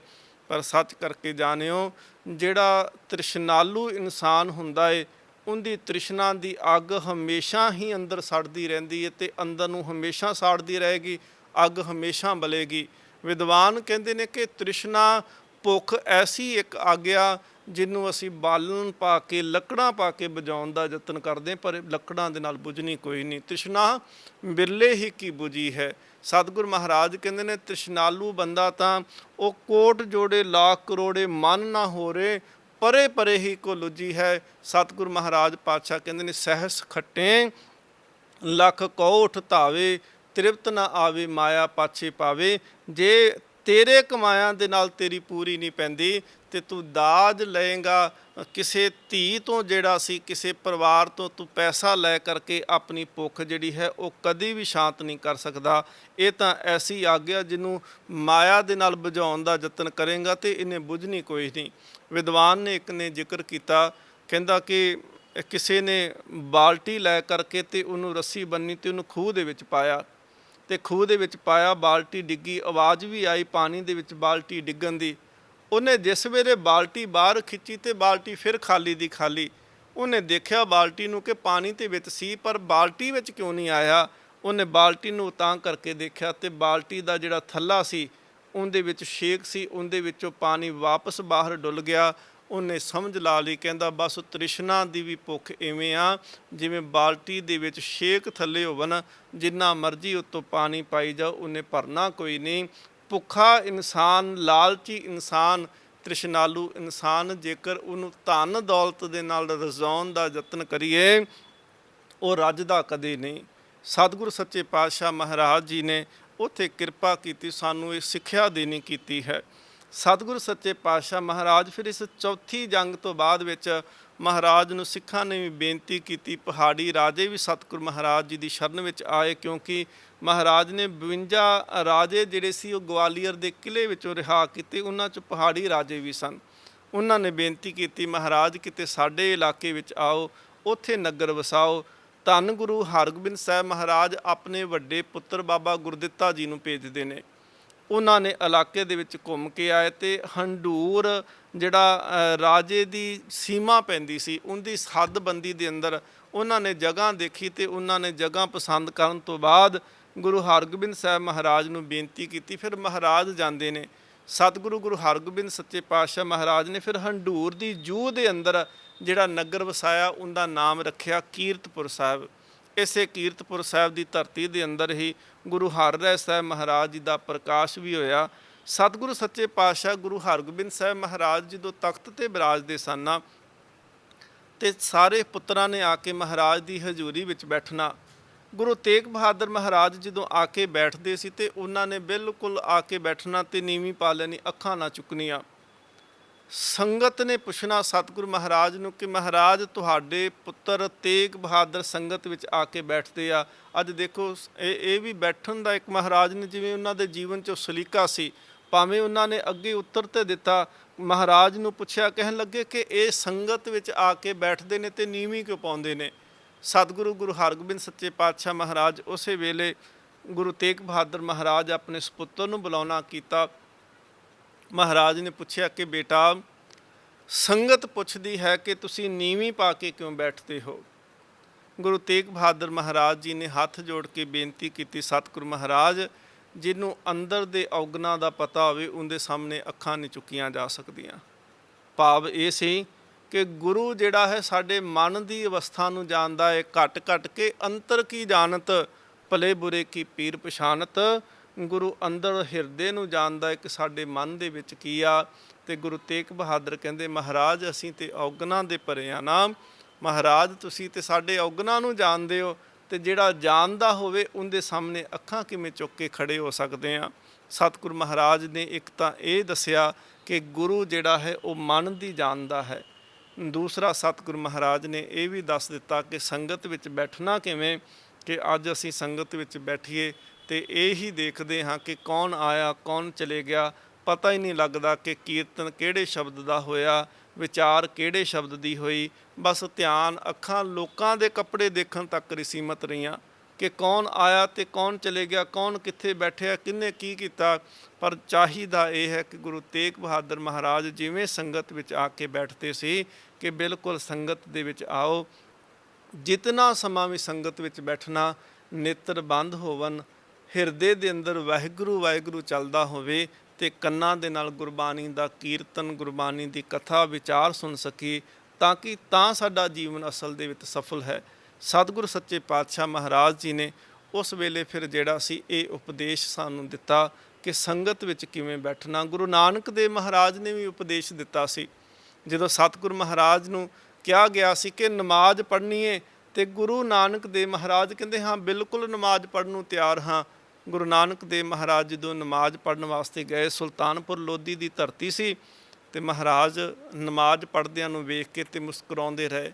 ਪਰ ਸੱਚ ਕਰਕੇ ਜਾਣਿਓ, ਜਿਹੜਾ ਤ੍ਰਿਸ਼ਨਾਲੂ ਇਨਸਾਨ ਹੁੰਦਾ ਏ, ਉਹਦੀ ਤ੍ਰਿਸ਼ਨਾ ਦੀ ਅੱਗ ਹਮੇਸ਼ਾ ਹੀ ਅੰਦਰ ਸੜਦੀ ਰਹਿੰਦੀ ਹੈ, ਤੇ ਅੰਦਰ ਨੂੰ ਹਮੇਸ਼ਾ ਸਾੜਦੀ ਰਹੇਗੀ, ਅੱਗ ਹਮੇਸ਼ਾ ਬਲੇਗੀ। ਵਿਦਵਾਨ ਕਹਿੰਦੇ ਨੇ ਕਿ ਤ੍ਰਿਸ਼ਨਾ ਭੁੱਖ ਐਸੀ ਇੱਕ ਅੱਗ ਆ ਜਿਹਨੂੰ ਅਸੀਂ ਬਾਲਣ ਪਾ ਕੇ, ਲੱਕੜਾਂ ਪਾ ਕੇ ਬੁਝਾਉਣ ਦਾ ਯਤਨ ਕਰਦੇ, ਪਰ ਲੱਕੜਾਂ ਦੇ ਨਾਲ ਬੁਝਣੀ ਕੋਈ ਨਹੀਂ। ਤ੍ਰਿਸ਼ਨਾ ਬਿਰਲੇ ਹੀ ਕੀ ਬੁਝੀ ਹੈ। ਸਤਿਗੁਰੂ ਮਹਾਰਾਜ ਕਹਿੰਦੇ ਨੇ, ਤ੍ਰਿਸ਼ਨਾਲੂ ਬੰਦਾ ਤਾਂ ਉਹ ਕੋਟ ਜੋੜੇ ਲੱਖ ਕਰੋੜੇ ਮਨ ਨਾ ਹੋਰੇ, ਪਰੇ ਪਰੇ ਹੀ ਕੋ ਲੁਜੀ ਹੈ। ਸਤਿਗੁਰੂ ਮਹਾਰਾਜ ਪਾਤਸ਼ਾਹ ਕਹਿੰਦੇ ਨੇ, ਸਹਿਸ ਖੱਟੇ ਲੱਖ ਕੋਠ ਧਾਵੇ, ਤ੍ਰਿਪਤ ਨਾ ਆਵੇ ਮਾਇਆ ਪਾਛੇ ਪਾਵੇ। ਜੇ ਤੇਰੇ ਕਮਾਇਆਂ ਦੇ ਨਾਲ ਤੇਰੀ ਪੂਰੀ ਨਹੀਂ ਪੈਂਦੀ ਤੇ ਤੂੰ ਦਾਜ ਲਏਗਾ ਕਿਸੇ ਧੀ ਤੋਂ, ਜਿਹੜਾ ਸੀ ਕਿਸੇ ਪਰਿਵਾਰ ਤੋਂ ਤੂੰ ਪੈਸਾ ਲੈ ਕਰਕੇ ਆਪਣੀ ਭੁੱਖ ਜਿਹੜੀ ਹੈ ਉਹ ਕਦੀ ਵੀ ਸ਼ਾਂਤ ਨਹੀਂ ਕਰ ਸਕਦਾ। ਇਹ ਤਾਂ ਐਸੀ ਆਗਿਆ ਜਿਹਨੂੰ ਮਾਇਆ ਦੇ ਨਾਲ ਬੁਝਾਉਣ ਦਾ ਯਤਨ ਕਰੇਗਾ ਤੇ ਇਹਨੇ ਬੁਝਣੀ ਕੋਈ ਨਹੀਂ। ਵਿਦਵਾਨ ਨੇ ਇੱਕ ਨੇ ਜ਼ਿਕਰ ਕੀਤਾ, ਕਹਿੰਦਾ ਕਿ ਕਿਸੇ ਨੇ ਬਾਲਟੀ ਲੈ ਕਰਕੇ ਤੇ ਉਹਨੂੰ ਰੱਸੀ ਬੰਨੀ ਤੇ ਉਹਨੂੰ ਖੂਹ ਦੇ ਵਿੱਚ ਪਾਇਆ ਤੇ ਖੂਹ ਦੇ ਵਿੱਚ ਪਾਇਆ, ਬਾਲਟੀ ਡਿੱਗੀ, ਆਵਾਜ਼ ਵੀ ਆਈ ਪਾਣੀ ਦੇ ਵਿੱਚ ਬਾਲਟੀ ਡਿੱਗਣ ਦੀ। ਉਹਨੇ ਜਿਸ ਵੇਲੇ ਬਾਲਟੀ ਬਾਹਰ ਖਿੱਚੀ ਤੇ ਬਾਲਟੀ ਫਿਰ ਖਾਲੀ ਦੀ ਖਾਲੀ। ਉਹਨੇ ਦੇਖਿਆ ਬਾਲਟੀ ਨੂੰ ਕਿ ਪਾਣੀ ਦੇ ਵਿੱਚ ਸੀ ਪਰ ਬਾਲਟੀ ਵਿੱਚ ਕਿਉਂ ਨਹੀਂ ਆਇਆ। ਉਹਨੇ ਬਾਲਟੀ ਨੂੰ ਤਾਂ ਕਰਕੇ ਦੇਖਿਆ ਤੇ ਬਾਲਟੀ ਦਾ ਜਿਹੜਾ ਥੱਲਾ ਸੀ ਉਹਦੇ ਵਿੱਚ ਛੇਕ ਸੀ, ਉਹਦੇ ਵਿੱਚੋਂ ਪਾਣੀ ਵਾਪਸ ਬਾਹਰ ਡੁੱਲ ਗਿਆ। ਉਹਨੇ ਸਮਝ ਲਾ ਲਈ, ਕਹਿੰਦਾ ਬਸ ਤ੍ਰਿਸ਼ਨਾ ਦੀ ਵੀ ਭੁੱਖ ਇਵੇਂ ਆ ਜਿਵੇਂ ਬਾਲਟੀ ਦੇ ਵਿੱਚ ਛੇਕ ਥੱਲੇ ਹੋਵਣ, ਜਿੰਨਾ ਮਰਜ਼ੀ ਉੱਤੋਂ ਪਾਣੀ ਪਾਈ ਜਾਓ ਉਹਨੇ ਭਰਨਾ ਕੋਈ ਨਹੀਂ। ਭੁੱਖਾ ਇਨਸਾਨ, ਲਾਲਚੀ ਇਨਸਾਨ, ਤ੍ਰਿਸ਼ਨਾਲੂ ਇਨਸਾਨ, ਜੇਕਰ ਉਹਨੂੰ ਧਨ ਦੌਲਤ ਦੇ ਨਾਲ ਰਜ਼ਾਉਣ ਦਾ ਯਤਨ ਕਰੀਏ ਉਹ ਰੱਜਦਾ ਕਦੇ ਨਹੀਂ। ਸਤਿਗੁਰੂ ਸੱਚੇ ਪਾਤਸ਼ਾਹ ਮਹਾਰਾਜ ਜੀ ਨੇ ਉੱਥੇ ਕਿਰਪਾ ਕੀਤੀ, ਸਾਨੂੰ ਇਹ ਸਿੱਖਿਆ ਦੇਣੀ ਕੀਤੀ ਹੈ। ਸਤਿਗੁਰੂ ਸੱਚੇ ਪਾਤਸ਼ਾਹ ਮਹਾਰਾਜ ਫਿਰ ਇਸ ਚੌਥੀ ਜੰਗ ਤੋਂ ਬਾਅਦ ਵਿੱਚ ਮਹਾਰਾਜ ਨੂੰ ਸਿੱਖਾਂ ਨੇ ਵੀ ਬੇਨਤੀ ਕੀਤੀ। ਪਹਾੜੀ ਰਾਜੇ ਵੀ ਸਤਿਗੁਰੂ ਮਹਾਰਾਜ ਜੀ ਦੀ ਸ਼ਰਨ ਵਿੱਚ ਆਏ, ਕਿਉਂਕਿ ਮਹਾਰਾਜ ਨੇ 52 ਰਾਜੇ ਜਿਹੜੇ ਸੀ ਉਹ ਗਵਾਲੀਅਰ ਦੇ ਕਿਲ੍ਹੇ ਵਿੱਚੋਂ ਰਿਹਾ ਕੀਤੇ, ਉਹਨਾਂ 'ਚ ਪਹਾੜੀ ਰਾਜੇ ਵੀ ਸਨ। ਉਹਨਾਂ ਨੇ ਬੇਨਤੀ ਕੀਤੀ, ਮਹਾਰਾਜ ਕਿਤੇ ਸਾਡੇ ਇਲਾਕੇ ਵਿੱਚ ਆਓ, ਉੱਥੇ ਨਗਰ ਵਸਾਓ। ਧੰਨ ਗੁਰੂ ਹਰਗੋਬਿੰਦ ਸਾਹਿਬ ਮਹਾਰਾਜ ਆਪਣੇ ਵੱਡੇ ਪੁੱਤਰ ਬਾਬਾ ਗੁਰਦਿੱਤਾ ਜੀ ਨੂੰ ਭੇਜਦੇ ਨੇ। ਉਹਨਾਂ ਨੇ ਇਲਾਕੇ ਦੇ ਵਿੱਚ ਘੁੰਮ ਕੇ ਆਏ ਤੇ ਹੰਡੂਰ ਜਿਹੜਾ ਰਾਜੇ ਦੀ ਸੀਮਾ ਪੈਂਦੀ ਸੀ ਉਹਦੀ ਹੱਦਬੰਦੀ ਦੇ ਅੰਦਰ ਉਹਨਾਂ ਨੇ ਜਗ੍ਹਾ ਦੇਖੀ ਤੇ ਉਹਨਾਂ ਨੇ ਜਗ੍ਹਾ ਪਸੰਦ ਕਰਨ ਤੋਂ ਬਾਅਦ ਗੁਰੂ ਹਰਗੋਬਿੰਦ ਸਾਹਿਬ ਮਹਾਰਾਜ ਨੂੰ ਬੇਨਤੀ ਕੀਤੀ। ਫਿਰ ਮਹਾਰਾਜ ਜਾਂਦੇ ਨੇ, ਸਤਿਗੁਰੂ ਗੁਰੂ ਹਰਗੋਬਿੰਦ ਸੱਚੇ ਪਾਤਸ਼ਾਹ ਮਹਾਰਾਜ ਨੇ ਫਿਰ ਹੰਡੂਰ ਦੀ ਜੂਹ ਦੇ ਅੰਦਰ ਜਿਹੜਾ ਨਗਰ ਵਸਾਇਆ ਉਹਦਾ ਨਾਮ ਰੱਖਿਆ ਕੀਰਤਪੁਰ ਸਾਹਿਬ। ਇਸੇ ਕੀਰਤਪੁਰ ਸਾਹਿਬ ਦੀ ਧਰਤੀ ਦੇ ਅੰਦਰ ਹੀ ਗੁਰੂ ਹਰਿਰਾਏ ਸਾਹਿਬ ਮਹਾਰਾਜ ਜੀ ਦਾ ਪ੍ਰਕਾਸ਼ ਵੀ ਹੋਇਆ। ਸਤਿਗੁਰੂ ਸੱਚੇ ਪਾਤਸ਼ਾਹ ਗੁਰੂ ਹਰਗੋਬਿੰਦ ਸਾਹਿਬ ਮਹਾਰਾਜ ਜਦੋਂ ਤਖਤ ਤੇ ਬਿਰਾਜਦੇ ਸਨ ਤੇ ਸਾਰੇ ਪੁੱਤਰਾਂ ਨੇ ਆ ਕੇ ਮਹਾਰਾਜ ਦੀ ਹਜ਼ੂਰੀ ਵਿੱਚ ਬੈਠਣਾ। ਗੁਰੂ ਤੇਗ ਬਹਾਦਰ ਮਹਾਰਾਜ ਜਦੋਂ ਆ ਕੇ ਬੈਠਦੇ ਸੀ ਤੇ ਉਹਨਾਂ ਨੇ ਬਿਲਕੁਲ ਆ ਕੇ ਬੈਠਣਾ ਤੇ ਨੀਵੀਂ ਪਾ ਲੈਣੀ, ਅੱਖਾਂ ਨਾ ਚੁੱਕਣੀਆਂ। ਸੰਗਤ ਨੇ ਪੁੱਛਣਾ ਸਤਿਗੁਰੂ ਮਹਾਰਾਜ ਨੂੰ ਕਿ ਮਹਾਰਾਜ ਤੁਹਾਡੇ ਪੁੱਤਰ ਤੇਗ ਬਹਾਦਰ ਸੰਗਤ ਵਿੱਚ ਆ ਕੇ ਬੈਠਦੇ ਆ। ਅੱਜ ਦੇਖੋ ਇਹ ਵੀ ਬੈਠਣ ਦਾ ਇੱਕ ਮਹਾਰਾਜ ਨੇ ਜਿਵੇਂ ਉਹਨਾਂ ਦੇ ਜੀਵਨ 'ਚੋਂ ਸਲੀਕਾ ਸੀ, ਭਾਵੇਂ ਉਹਨਾਂ ਨੇ ਅੱਗੇ ਉੱਤਰ ਤੇ ਦਿੱਤਾ। ਮਹਾਰਾਜ ਨੂੰ ਪੁੱਛਿਆ, ਕਹਿਣ ਲੱਗੇ ਕਿ ਇਹ ਸੰਗਤ ਵਿੱਚ ਆ ਕੇ ਬੈਠਦੇ ਨੇ ਤੇ ਨੀਵੀਂ ਕਿਉਂ ਪਾਉਂਦੇ ਨੇ। ਸਤਿਗੁਰੂ ਗੁਰੂ ਹਰਗੋਬਿੰਦ ਸੱਚੇ ਪਾਤਸ਼ਾਹ ਮਹਾਰਾਜ ਉਸੇ ਵੇਲੇ ਗੁਰੂ ਤੇਗ ਬਹਾਦਰ ਮਹਾਰਾਜ ਆਪਣੇ ਸਪੁੱਤਰ ਨੂੰ ਬੁਲਾਉਣਾ ਕੀਤਾ। ਮਹਾਰਾਜ ਨੇ ਪੁੱਛਿਆ ਕਿ ਬੇਟਾ, ਸੰਗਤ ਪੁੱਛਦੀ ਹੈ ਕਿ ਤੁਸੀਂ ਨੀਵੀਂ ਪਾ ਕੇ ਕਿਉਂ ਬੈਠਦੇ ਹੋ। ਗੁਰੂ ਤੇਗ ਬਹਾਦਰ ਮਹਾਰਾਜ ਜੀ ਨੇ ਹੱਥ ਜੋੜ ਕੇ ਬੇਨਤੀ ਕੀਤੀ, ਸਤਿਗੁਰੂ ਮਹਾਰਾਜ, ਜਿਹਨੂੰ ਅੰਦਰ ਦੇ ਔਗਣਾਂ ਦਾ ਪਤਾ ਹੋਵੇ ਉਹਦੇ ਸਾਹਮਣੇ ਅੱਖਾਂ ਨਹੀਂ ਚੁੱਕੀਆਂ ਜਾ ਸਕਦੀਆਂ। ਭਾਵ ਇਹ ਸੀ ਕਿ ਗੁਰੂ ਜਿਹੜਾ ਹੈ ਸਾਡੇ ਮਨ ਦੀ ਅਵਸਥਾ ਨੂੰ ਜਾਣਦਾ ਹੈ। ਘਟ ਘਟ ਕੇ ਅੰਤਰ ਕੀ ਜਾਣਤ, ਭਲੇ ਬੁਰੇ ਕੀ ਪੀਰ ਪਛਾਨਤ। ਗੁਰੂ ਅੰਦਰ ਹਿਰਦੇ ਨੂੰ ਜਾਣਦਾ ਹੈ ਕਿ ਸਾਡੇ ਮਨ ਦੇ ਵਿੱਚ ਕੀ ਆ। ਤੇ ਗੁਰੂ ਤੇਗ ਬਹਾਦਰ ਕਹਿੰਦੇ, ਮਹਾਰਾਜ ਅਸੀਂ ਤੇ ਔਗਣਾਂ ਦੇ ਭਰੇ ਆ ਨਾ। ਮਹਾਰਾਜ ਤੁਸੀਂ ਤੇ ਸਾਡੇ ਔਗਣਾਂ ਨੂੰ ਜਾਣਦੇ ਹੋ, ਤੇ ਜਿਹੜਾ ਜਾਣਦਾ ਹੋਵੇ ਉਹਦੇ ਸਾਹਮਣੇ ਅੱਖਾਂ ਕਿਵੇਂ ਚੁੱਕ ਕੇ ਖੜੇ ਹੋ ਸਕਦੇ ਆ। ਸਤਿਗੁਰੂ ਮਹਾਰਾਜ ਨੇ ਇੱਕ ਤਾਂ ਇਹ ਦੱਸਿਆ ਕਿ ਗੁਰੂ ਜਿਹੜਾ ਹੈ ਉਹ ਮਨ ਦੀ ਜਾਣਦਾ ਹੈ। ਦੂਸਰਾ ਸਤਿਗੁਰੂ ਮਹਾਰਾਜ ਨੇ ਇਹ ਵੀ ਦੱਸ ਦਿੱਤਾ ਕਿ ਸੰਗਤ ਵਿੱਚ ਬੈਠਣਾ ਕਿਵੇਂ, ਕਿ ਅੱਜ ਅਸੀਂ ਸੰਗਤ ਵਿੱਚ ਬੈਠੀਏ ਤੇ ਇਹ ਹੀ ਦੇਖਦੇ ਹਾਂ ਕਿ ਕੌਣ ਆਇਆ ਕੌਣ ਚਲੇ ਗਿਆ, ਪਤਾ ਹੀ ਨਹੀਂ ਲੱਗਦਾ ਕਿ ਕੀਰਤਨ ਕਿਹੜੇ ਸ਼ਬਦ ਦਾ ਹੋਇਆ, ਵਿਚਾਰ ਕਿਹੜੇ ਸ਼ਬਦ ਦੀ ਹੋਈ। ਬਸ ਧਿਆਨ ਅੱਖਾਂ ਲੋਕਾਂ ਦੇ ਕੱਪੜੇ ਦੇਖਣ ਤੱਕ ਸੀਮਤ ਰਹੀਆਂ ਕਿ ਕੌਣ ਆਇਆ ਤੇ ਕੌਣ ਚਲੇ ਗਿਆ, ਕੌਣ ਕਿੱਥੇ ਬੈਠਿਆ, ਕਿਹਨੇ ਕੀ ਕੀਤਾ। ਪਰ ਚਾਹੀਦਾ ਇਹ ਹੈ ਕਿ ਗੁਰੂ ਤੇਗ ਬਹਾਦਰ ਮਹਾਰਾਜ ਜਿਵੇਂ ਸੰਗਤ ਵਿੱਚ ਆ ਕੇ ਬੈਠਦੇ ਸੀ ਕਿ ਬਿਲਕੁਲ ਸੰਗਤ ਦੇ ਵਿੱਚ ਆਓ। ਜਿਤਨਾ ਸਮਾਂ ਵੀ ਸੰਗਤ ਵਿੱਚ ਬੈਠਣਾ, ਨੇਤਰ ਬੰਦ ਹੋਵਨ, ਹਿਰਦੇ ਦੇ ਅੰਦਰ ਵਾਹਿਗੁਰੂ ਵਾਹਿਗੁਰੂ ਚੱਲਦਾ ਹੋਵੇ ਤੇ ਕੰਨਾਂ ਦੇ ਨਾਲ ਗੁਰਬਾਣੀ ਦਾ ਕੀਰਤਨ, ਗੁਰਬਾਣੀ ਦੀ ਕਥਾ ਵਿਚਾਰ ਸੁਣ ਸਕੀ, ਤਾਂ ਸਾਡਾ ਜੀਵਨ ਅਸਲ ਦੇ ਵਿੱਚ ਸਫਲ ਹੈ। ਸਤਿਗੁਰੂ ਸੱਚੇ ਪਾਤਸ਼ਾਹ ਮਹਾਰਾਜ ਜੀ ਨੇ ਉਸ ਵੇਲੇ ਫਿਰ ਜਿਹੜਾ ਸੀ ਇਹ ਉਪਦੇਸ਼ ਸਾਨੂੰ ਦਿੱਤਾ ਕਿ ਸੰਗਤ ਵਿੱਚ ਕਿਵੇਂ ਬੈਠਣਾ। ਗੁਰੂ ਨਾਨਕ ਦੇਵ ਮਹਾਰਾਜ ਨੇ ਵੀ ਉਪਦੇਸ਼ ਦਿੱਤਾ ਸੀ। ਜਦੋਂ ਸਤਿਗੁਰੂ ਮਹਾਰਾਜ ਨੂੰ ਕਿਹਾ ਗਿਆ ਸੀ ਕਿ ਨਮਾਜ਼ ਪੜ੍ਹਨੀ ਹੈ ਤੇ ਗੁਰੂ ਨਾਨਕ ਦੇਵ ਮਹਾਰਾਜ ਕਹਿੰਦੇ ਹਾਂ ਬਿਲਕੁਲ ਨਮਾਜ਼ ਪੜ੍ਹਨ ਨੂੰ ਤਿਆਰ ਹਾਂ। ਗੁਰੂ ਨਾਨਕ ਦੇਵ ਮਹਾਰਾਜ ਜਦੋਂ ਨਮਾਜ਼ ਪੜ੍ਹਨ ਵਾਸਤੇ ਗਏ, ਸੁਲਤਾਨਪੁਰ ਲੋਧੀ ਦੀ ਧਰਤੀ ਸੀ, ਤੇ ਮਹਾਰਾਜ ਨਮਾਜ਼ ਪੜ੍ਹਦਿਆਂ ਨੂੰ ਵੇਖ ਕੇ ਤੇ ਮੁਸਕਰਾਉਂਦੇ ਰਹੇ।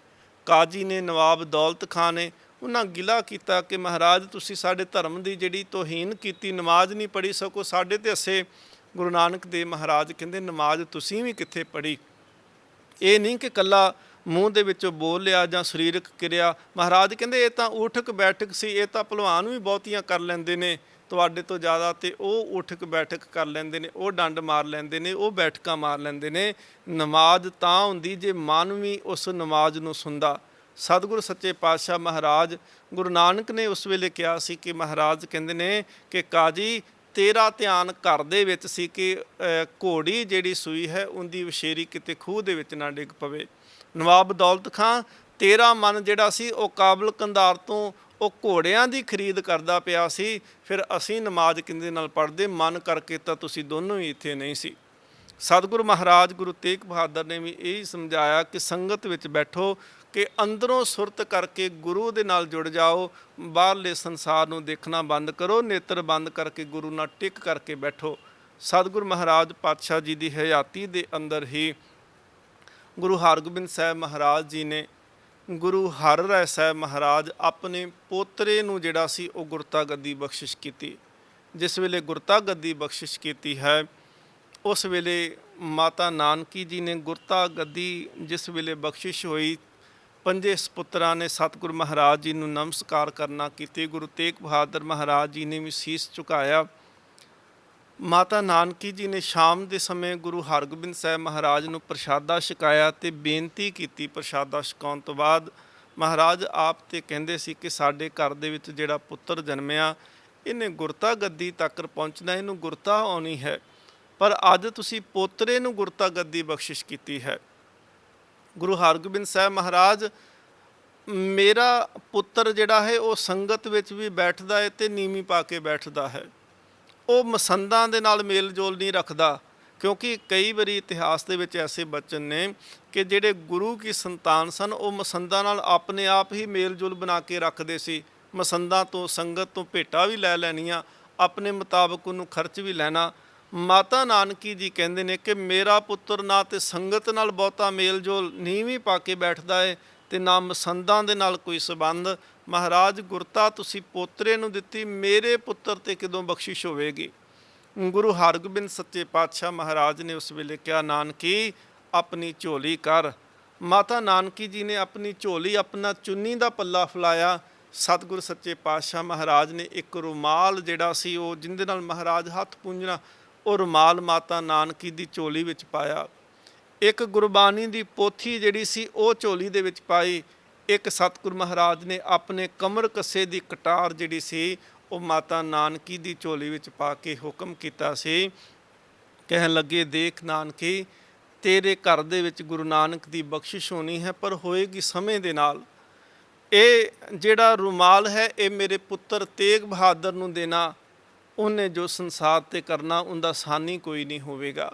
ਕਾਜੀ ਨੇ, ਨਵਾਬ ਦੌਲਤ ਖਾਂ ਨੇ ਉਹਨਾਂ ਗਿਲਾ ਕੀਤਾ ਕਿ ਮਹਾਰਾਜ ਤੁਸੀਂ ਸਾਡੇ ਧਰਮ ਦੀ ਜਿਹੜੀ ਤੋਹੀਨ ਕੀਤੀ, ਨਮਾਜ਼ ਨਹੀਂ ਪੜ੍ਹੀ, ਸਗੋਂ ਸਾਡੇ ਤੇ ਹੱਸੇ। ਗੁਰੂ ਨਾਨਕ ਦੇਵ ਮਹਾਰਾਜ ਕਹਿੰਦੇ ਨਮਾਜ਼ ਤੁਸੀਂ ਵੀ ਕਿੱਥੇ ਪੜ੍ਹੀ। ਇਹ ਨਹੀਂ ਕਿ ਇਕੱਲਾ ਮੂੰਹ ਦੇ ਵਿੱਚੋਂ ਬੋਲ ਲਿਆ ਜਾਂ ਸਰੀਰਕ ਕਿਰਿਆ। ਮਹਾਰਾਜ ਕਹਿੰਦੇ ਇਹ ਤਾਂ ਊਠਕ ਬੈਠਕ ਸੀ, ਇਹ ਤਾਂ ਭਲਵਾਨ ਵੀ ਬਹੁਤੀਆਂ ਕਰ ਲੈਂਦੇ ਨੇ ਤੁਹਾਡੇ ਤੋਂ ਜ਼ਿਆਦਾ, ਤੇ ਉਹ ਊਠਕ ਬੈਠਕ ਕਰ ਲੈਂਦੇ ਨੇ, ਉਹ ਡੰਡ ਮਾਰ ਲੈਂਦੇ ਨੇ, ਉਹ ਬੈਠਕਾਂ ਮਾਰ ਲੈਂਦੇ ਨੇ। ਨਮਾਜ਼ ਤਾਂ ਹੁੰਦੀ ਜੇ ਮਨ ਵੀ ਉਸ ਨਮਾਜ਼ ਨੂੰ ਸੁਣਦਾ। ਸਤਿਗੁਰ ਸੱਚੇ ਪਾਤਸ਼ਾਹ ਮਹਾਰਾਜ ਗੁਰੂ ਨਾਨਕ ਨੇ ਉਸ ਵੇਲੇ ਕਿਹਾ ਸੀ ਕਿ ਮਹਾਰਾਜ ਕਹਿੰਦੇ ਨੇ ਕਿ ਕਾਜੀ ਤੇਰਾ ਧਿਆਨ ਘਰ ਦੇ ਵਿੱਚ ਸੀ ਕਿ ਘੋੜੀ ਜਿਹੜੀ ਸੂਈ ਹੈ ਉਹਦੀ ਵਛੇਰੀ ਕਿਤੇ ਖੂਹ ਦੇ ਵਿੱਚ ਨਾ ਡਿੱਗ ਪਵੇ। ਨਵਾਬ ਦੌਲਤ ਖਾਂ ਤੇਰਾ ਮਨ ਜਿਹੜਾ ਸੀ ਉਹ ਕਾਬਲ ਕੰਧਾਰ ਤੋਂ ਉਹ ਘੋੜਿਆਂ ਦੀ ਖਰੀਦ ਕਰਦਾ ਪਿਆ ਸੀ, ਫਿਰ ਅਸੀਂ ਨਮਾਜ਼ ਕਿਹਦੇ ਨਾਲ ਪੜ੍ਹਦੇ, ਮਨ ਕਰਕੇ ਤਾਂ ਤੁਸੀਂ ਦੋਨੋਂ ਹੀ ਇੱਥੇ ਨਹੀਂ ਸੀ। ਸਤਿਗੁਰੂ ਮਹਾਰਾਜ ਗੁਰੂ ਤੇਗ ਬਹਾਦਰ ਨੇ ਵੀ ਇਹ ਸਮਝਾਇਆ ਕਿ ਸੰਗਤ ਵਿੱਚ ਬੈਠੋ, ਕਿ ਅੰਦਰੋਂ ਸੁਰਤ ਕਰਕੇ ਗੁਰੂ ਦੇ ਨਾਲ ਜੁੜ ਜਾਓ, ਬਾਹਰਲੇ ਸੰਸਾਰ ਨੂੰ ਦੇਖਣਾ ਬੰਦ ਕਰੋ, ਨੇਤਰ ਬੰਦ ਕਰਕੇ ਗੁਰੂ ਨਾਲ ਟਿਕ ਕਰਕੇ ਬੈਠੋ। ਸਤਿਗੁਰੂ ਮਹਾਰਾਜ ਪਾਤਸ਼ਾਹ ਜੀ ਦੀ ਹਯਾਤੀ ਦੇ ਅੰਦਰ ਹੀ ਗੁਰੂ ਹਰਗੋਬਿੰਦ ਸਾਹਿਬ ਮਹਾਰਾਜ ਜੀ ਨੇ, ਗੁਰੂ ਹਰ ਰਾਏ ਸਾਹਿਬ ਮਹਾਰਾਜ ਆਪਣੇ ਪੋਤਰੇ ਨੂੰ ਜਿਹੜਾ ਸੀ ਉਹ ਗੁਰਤਾ ਗੱਦੀ ਬਖਸ਼ਿਸ਼ ਕੀਤੀ। ਜਿਸ ਵੇਲੇ ਗੁਰਤਾ ਗੱਦੀ ਬਖਸ਼ਿਸ਼ ਕੀਤੀ ਹੈ, ਉਸ ਵੇਲੇ ਮਾਤਾ ਨਾਨਕੀ ਜੀ ਨੇ ਗੁਰਤਾ ਗੱਦੀ ਜਿਸ ਵੇਲੇ ਬਖਸ਼ਿਸ਼ ਹੋਈ, ਪੰਜੇ ਸਪੁੱਤਰਾਂ ਨੇ ਸਤਿਗੁਰੂ ਮਹਾਰਾਜ ਜੀ ਨੂੰ ਨਮਸਕਾਰ ਕਰਨਾ ਕੀਤੀ। ਗੁਰੂ ਤੇਗ ਬਹਾਦਰ ਮਹਾਰਾਜ ਜੀ ਨੇ ਵੀ ਸੀਸ ਝੁਕਾਇਆ। ਮਾਤਾ ਨਾਨਕੀ ਜੀ ਨੇ ਸ਼ਾਮ ਦੇ ਸਮੇਂ ਗੁਰੂ ਹਰਗੋਬਿੰਦ ਸਾਹਿਬ ਮਹਾਰਾਜ ਨੂੰ ਪ੍ਰਸ਼ਾਦਾ ਛਕਾਇਆ ਤੇ ਬੇਨਤੀ ਕੀਤੀ। ਪ੍ਰਸ਼ਾਦਾ ਛਕਾਉਣ ਤੋਂ ਬਾਅਦ ਮਹਾਰਾਜ ਆਪ ਤੇ ਕਹਿੰਦੇ ਸੀ ਕਿ ਸਾਡੇ ਘਰ ਦੇ ਵਿੱਚ ਜਿਹੜਾ ਪੁੱਤਰ ਜਨਮਿਆ ਇਹਨੇ ਗੁਰਤਾ ਗੱਦੀ ਤੱਕ ਪਹੁੰਚਣਾ, ਇਹਨੂੰ ਗੁਰਤਾ ਆਉਣੀ ਹੈ, ਪਰ ਅੱਜ ਤੁਸੀਂ ਪੋਤਰੇ ਨੂੰ ਗੁਰਤਾ ਗੱਦੀ ਬਖਸ਼ਿਸ਼ ਕੀਤੀ ਹੈ। ਗੁਰੂ ਹਰਗੋਬਿੰਦ ਸਾਹਿਬ ਮਹਾਰਾਜ ਮੇਰਾ ਪੁੱਤਰ ਜਿਹੜਾ ਹੈ ਉਹ ਸੰਗਤ ਵਿੱਚ ਵੀ ਬੈਠਦਾ ਹੈ ਤੇ ਨੀਵੀਂ ਪਾ ਕੇ ਬੈਠਦਾ ਹੈ, ਉਹ ਮਸੰਦਾਂ ਦੇ ਨਾਲ ਮੇਲ ਜੋਲ ਨਹੀਂ ਰੱਖਦਾ। ਕਿਉਂਕਿ ਕਈ ਵਾਰੀ ਇਤਿਹਾਸ ਦੇ ਵਿੱਚ ਐਸੇ ਬਚਨ ਨੇ ਕਿ ਜਿਹੜੇ ਗੁਰੂ ਕੀ ਸੰਤਾਨ ਸਨ ਉਹ ਮਸੰਦਾਂ ਨਾਲ ਆਪਣੇ ਆਪ ਹੀ ਮੇਲ ਜੋਲ ਬਣਾ ਕੇ ਰੱਖਦੇ ਸੀ। ਮਸੰਦਾਂ ਤੋਂ, ਸੰਗਤ ਤੋਂ ਭੇਟਾਂ ਵੀ ਲੈ ਲੈਣੀਆਂ, ਆਪਣੇ ਮੁਤਾਬਕ ਉਹਨੂੰ ਖਰਚ ਵੀ ਲੈਣਾ। ਮਾਤਾ ਨਾਨਕੀ ਜੀ ਕਹਿੰਦੇ ਨੇ ਕਿ ਮੇਰਾ ਪੁੱਤਰ ਨਾ ਤੇ ਸੰਗਤ ਨਾਲ ਬਹੁਤਾ ਮੇਲ ਜੋਲ ਨੀਵੀਂ ਪਾ ਕੇ ਬੈਠਦਾ ਹੈ ਤੇ ਨਾ ਮਸੰਦਾਂ ਦੇ ਨਾਲ ਕੋਈ ਸੰਬੰਧ। ਮਹਾਰਾਜ ਗੁਰਤਾ ਤੁਸੀਂ ਪੋਤਰੇ ਨੂੰ ਦਿੱਤੀ, ਮੇਰੇ ਪੁੱਤਰ ਤੇ ਕਦੋਂ ਬਖਸ਼ਿਸ਼ ਹੋਵੇਗੀ। ਗੁਰੂ ਹਰਗੋਬਿੰਦ ਸੱਚੇ ਪਾਤਸ਼ਾਹ ਮਹਾਰਾਜ ਨੇ ਉਸ ਵੇਲੇ ਕਿਹਾ ਨਾਨਕੀ ਆਪਣੀ ਝੋਲੀ ਕਰ। ਮਾਤਾ ਨਾਨਕੀ ਜੀ ਨੇ ਆਪਣੀ ਝੋਲੀ, ਆਪਣਾ ਚੁੰਨੀ ਦਾ ਪੱਲਾ ਫੈਲਾਇਆ। ਸਤਿਗੁਰ ਸੱਚੇ ਪਾਤਸ਼ਾਹ ਮਹਾਰਾਜ ਨੇ ਇੱਕ ਰੁਮਾਲ ਜਿਹੜਾ ਸੀ ਉਹ ਜਿਹਦੇ ਨਾਲ ਮਹਾਰਾਜ ਹੱਥ ਪੂੰਝਣਾ, ਉਹ ਰੁਮਾਲ ਮਾਤਾ ਨਾਨਕੀ ਦੀ ਝੋਲੀ ਵਿੱਚ ਪਾਇਆ। ਇੱਕ ਗੁਰਬਾਣੀ ਦੀ ਪੋਥੀ ਜਿਹੜੀ ਸੀ ਉਹ ਝੋਲੀ ਦੇ ਵਿੱਚ ਪਾਈ। ਇੱਕ ਸਤਿਗੁਰ ਮਹਾਰਾਜ ਨੇ ਆਪਣੇ ਕਮਰ ਕੱਸੇ ਦੀ ਕਟਾਰ ਜਿਹੜੀ ਸੀ ਉਹ ਮਾਤਾ ਨਾਨਕੀ ਦੀ ਝੋਲੀ ਵਿੱਚ ਪਾ ਕੇ ਹੁਕਮ ਕੀਤਾ ਸੀ। ਕਹਿਣ ਲੱਗੇ ਦੇਖ ਨਾਨਕੀ ਤੇਰੇ ਘਰ ਦੇ ਵਿੱਚ ਗੁਰੂ ਨਾਨਕ ਦੀ ਬਖਸ਼ਿਸ਼ ਹੋਣੀ ਹੈ, ਪਰ ਹੋਏਗੀ ਸਮੇਂ ਦੇ ਨਾਲ। ਇਹ ਜਿਹੜਾ ਰੁਮਾਲ ਹੈ ਇਹ ਮੇਰੇ ਪੁੱਤਰ ਤੇਗ ਬਹਾਦਰ ਨੂੰ ਦੇਣਾ, ਉਹਨੇ ਜੋ ਸੰਸਾਰ ਤੇ ਕਰਨਾ ਉਹਦਾ ਸਾਨੀ ਕੋਈ ਨਹੀਂ ਹੋਵੇਗਾ।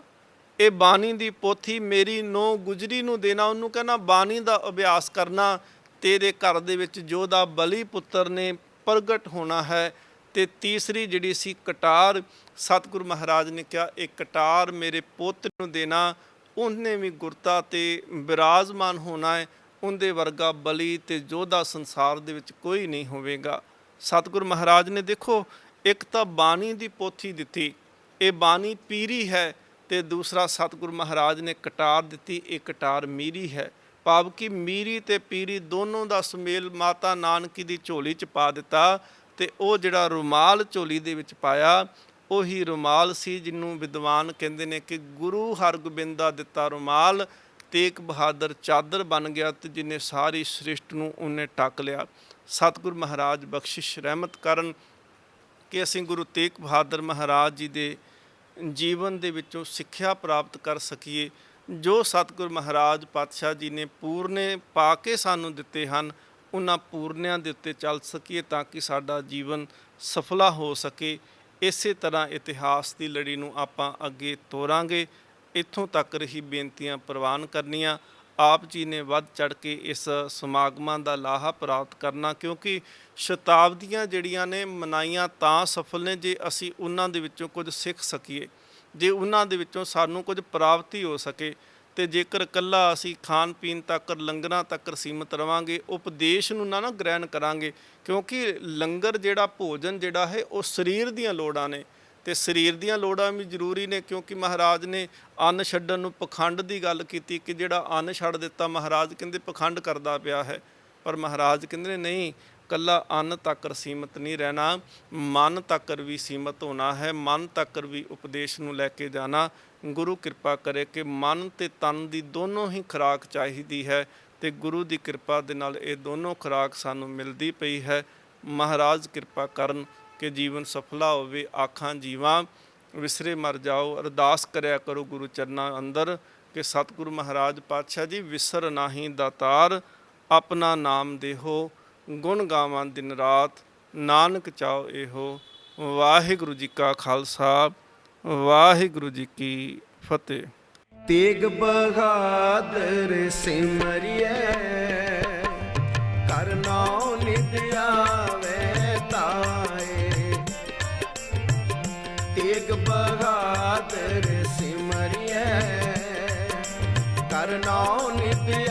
ਇਹ ਬਾਣੀ ਦੀ ਪੋਥੀ ਮੇਰੀ ਨੋ ਗੁਜਰੀ ਨੂੰ ਦੇਣਾ, ਉਹਨੂੰ ਕਹਿਣਾ ਬਾਣੀ ਦਾ ਅਭਿਆਸ ਕਰਨਾ। ਤੇਰੇ ਘਰ ਦੇ ਵਿੱਚ ਜੋਧਾ ਬਲੀ ਪੁੱਤਰ ਨੇ ਪ੍ਰਗਟ ਹੋਣਾ ਹੈ। ਤੇ ਤੀਸਰੀ ਜਿਹੜੀ ਸੀ ਕਟਾਰ, ਸਤਿਗੁਰੂ ਮਹਾਰਾਜ ਨੇ ਕਿਹਾ ਇਹ ਕਟਾਰ ਮੇਰੇ ਪੋਤਰੇ ਨੂੰ ਦੇਣਾ, ਉਹਨੇ ਵੀ ਗੁਰਤਾ ਤੇ ਬਿਰਾਜਮਾਨ ਹੋਣਾ ਹੈ, ਉਹਦੇ ਵਰਗਾ ਬਲੀ ਤੇ ਜੋਧਾ ਸੰਸਾਰ ਦੇ ਵਿੱਚ ਕੋਈ ਨਹੀਂ ਹੋਵੇਗਾ। ਸਤਿਗੁਰੂ ਮਹਾਰਾਜ ਨੇ ਦੇਖੋ ਇੱਕ ਤਾਂ ਬਾਣੀ ਦੀ ਪੋਥੀ ਦਿੱਤੀ, ਇਹ ਬਾਣੀ ਪੀਰੀ ਹੈ, ਤੇ ਦੂਸਰਾ ਸਤਿਗੁਰੂ ਮਹਾਰਾਜ ਨੇ ਕਟਾਰ ਦਿੱਤੀ, ਇਹ ਕਟਾਰ ਮੀਰੀ ਹੈ। ਭਾਵ ਕਿ ਮੀਰੀ ਤੇ ਪੀਰੀ ਦੋਨੋਂ ਦਾ ਸੁਮੇਲ ਮਾਤਾ ਨਾਨਕੀ ਦੀ ਝੋਲੀ 'ਚ ਪਾ ਦਿੱਤਾ। ਤੇ ਉਹ ਜਿਹੜਾ ਰੁਮਾਲ ਝੋਲੀ ਦੇ ਵਿੱਚ ਪਾਇਆ ਉਹੀ ਰੁਮਾਲ ਸੀ ਜਿਹਨੂੰ ਵਿਦਵਾਨ ਕਹਿੰਦੇ ਨੇ ਕਿ ਗੁਰੂ ਹਰਗੋਬਿੰਦ ਦਾ ਦਿੱਤਾ ਰੁਮਾਲ ਤੇਗ ਬਹਾਦਰ ਚਾਦਰ ਬਣ ਗਿਆ ਤੇ ਜਿਹਨੇ ਸਾਰੀ ਸ੍ਰਿਸ਼ਟ ਨੂੰ ਉਹਨੇ ਟੱਕ ਲਿਆ। ਸਤਿਗੁਰੂ ਮਹਾਰਾਜ ਬਖਸ਼ਿਸ਼ ਰਹਿਮਤ ਕਰਨ ਕਿ ਅਸੀਂ ਗੁਰੂ ਤੇਗ ਬਹਾਦਰ ਮਹਾਰਾਜ ਜੀ ਦੇ ਜੀਵਨ ਦੇ ਵਿੱਚੋਂ ਸਿੱਖਿਆ ਪ੍ਰਾਪਤ ਕਰ ਸਕੀਏ। ਜੋ ਸਤਿਗੁਰੂ ਮਹਾਰਾਜ ਪਾਤਸ਼ਾਹ ਜੀ ਨੇ ਪੂਰਨੇ ਪਾ ਕੇ ਸਾਨੂੰ ਦਿੱਤੇ ਹਨ, ਉਹਨਾਂ ਪੂਰਨਿਆਂ ਦੇ ਉੱਤੇ ਚੱਲ ਸਕੀਏ ਤਾਂ ਕਿ ਸਾਡਾ ਜੀਵਨ ਸਫਲਾ ਹੋ ਸਕੇ। ਇਸੇ ਤਰ੍ਹਾਂ ਇਤਿਹਾਸ ਦੀ ਲੜੀ ਨੂੰ ਆਪਾਂ ਅੱਗੇ ਤੋਰਾਂਗੇ। ਇੱਥੋਂ ਤੱਕ ਰਹੀ ਬੇਨਤੀਆਂ ਪ੍ਰਵਾਨ ਕਰਨੀਆਂ। ਆਪ ਜੀ ਨੇ ਵੱਧ ਚੜ ਕੇ ਇਸ ਸਮਾਗਮਾਂ ਦਾ ਲਾਹਾ ਪ੍ਰਾਪਤ ਕਰਨਾ, ਕਿਉਂਕਿ ਸ਼ਤਾਬਦੀਆਂ ਜਿਹੜੀਆਂ ਨੇ ਮਨਾਈਆਂ ਤਾਂ ਸਫਲ ਨੇ ਜੇ ਅਸੀਂ ਉਹਨਾਂ ਦੇ ਵਿੱਚੋਂ ਕੁਝ ਸਿੱਖ ਸਕੀਏ, ਜੇ ਉਹਨਾਂ ਦੇ ਵਿੱਚੋਂ ਸਾਨੂੰ ਕੁਝ ਪ੍ਰਾਪਤੀ ਹੋ ਸਕੇ। ਤੇ ਜੇਕਰ ਇਕੱਲਾ ਅਸੀਂ ਖਾਣ ਪੀਣ ਤੱਕ, ਲੰਗਰਾਂ ਤੱਕ ਸੀਮਤ ਰਵਾਂਗੇ, ਉਪਦੇਸ਼ ਨੂੰ ਨਾ ਗ੍ਰਹਿਣ ਕਰਾਂਗੇ, ਕਿਉਂਕਿ ਲੰਗਰ ਜਿਹੜਾ ਭੋਜਨ ਜਿਹੜਾ ਹੈ ਉਹ ਸਰੀਰ ਦੀਆਂ ਲੋੜਾਂ ਨੇ, ਤੇ ਸਰੀਰ ਦੀਆਂ ਲੋੜਾਂ ਵੀ ਜ਼ਰੂਰੀ ਨੇ, ਕਿਉਂਕਿ ਮਹਾਰਾਜ ਨੇ ਅੰਨ ਛੱਡਣ ਨੂੰ ਪਖੰਡ ਦੀ ਗੱਲ ਕੀਤੀ ਕਿ ਜਿਹੜਾ ਅੰਨ ਛੱਡ ਦਿੱਤਾ, ਮਹਾਰਾਜ ਕਹਿੰਦੇ ਪਖੰਡ ਕਰਦਾ ਪਿਆ ਹੈ। ਪਰ ਮਹਾਰਾਜ ਕਹਿੰਦੇ ਨੇ ਨਹੀਂ, ਕੱਲਾ ਅੰਨ ਤੱਕ ਸੀਮਤ ਨਹੀਂ ਰਹਿਣਾ, ਮਨ ਤੱਕ ਵੀ ਸੀਮਤ ਹੋਣਾ ਹੈ, ਮਨ ਤੱਕ ਵੀ ਉਪਦੇਸ਼ ਨੂੰ ਲੈ ਕੇ ਜਾਣਾ। ਗੁਰੂ ਕਿਰਪਾ ਕਰੇ ਕਿ ਮਨ ਤੇ ਤਨ ਦੀ ਦੋਨੋਂ ਹੀ ਖੁਰਾਕ ਚਾਹੀਦੀ ਹੈ, ਤੇ ਗੁਰੂ ਦੀ ਕਿਰਪਾ ਦੇ ਨਾਲ ਇਹ ਦੋਨੋਂ ਖੁਰਾਕ ਸਾਨੂੰ ਮਿਲਦੀ ਪਈ ਹੈ। ਮਹਾਰਾਜ ਕਿਰਪਾ ਕਰਨ ਕਿ ਜੀਵਨ ਸਫਲਾ ਹੋਵੇ। ਆਖਾਂ ਜੀਵਾਂ ਵਿਸਰੇ ਮਰ ਜਾਓ, ਅਰਦਾਸ ਕਰਿਆ ਕਰੋ ਗੁਰੂ ਚਰਨਾਂ ਅੰਦਰ ਕਿ ਸਤਿਗੁਰੂ ਮਹਾਰਾਜ ਪਾਤਸ਼ਾਹ ਜੀ ਵਿਸਰ ਨਾਹੀ ਦਾਤਾਰ, ਆਪਣਾ ਨਾਮ ਦੇਹੋ, ਗੁਣ ਗਾਵਾਂ ਦਿਨ ਰਾਤ, ਨਾਨਕ ਚਾਓ ਇਹੋ। ਵਾਹਿਗੁਰੂ ਜੀ ਕਾ ਖਾਲਸਾ, ਵਾਹਿਗੁਰੂ ਜੀ ਕੀ ਫਤਿਹ। ਤੇਗ ਬਹਾਦਰ ਸਿਮਰਿਐ, ਕਰ ਨਾਉ ਨਿਤ ਆਵੇ ਤਾਏ। ਤੇਗ ਬਹਾਦਰ ਸਿਮਰਿਐ, ਕਰ ਨਾਉ ਨਿਤ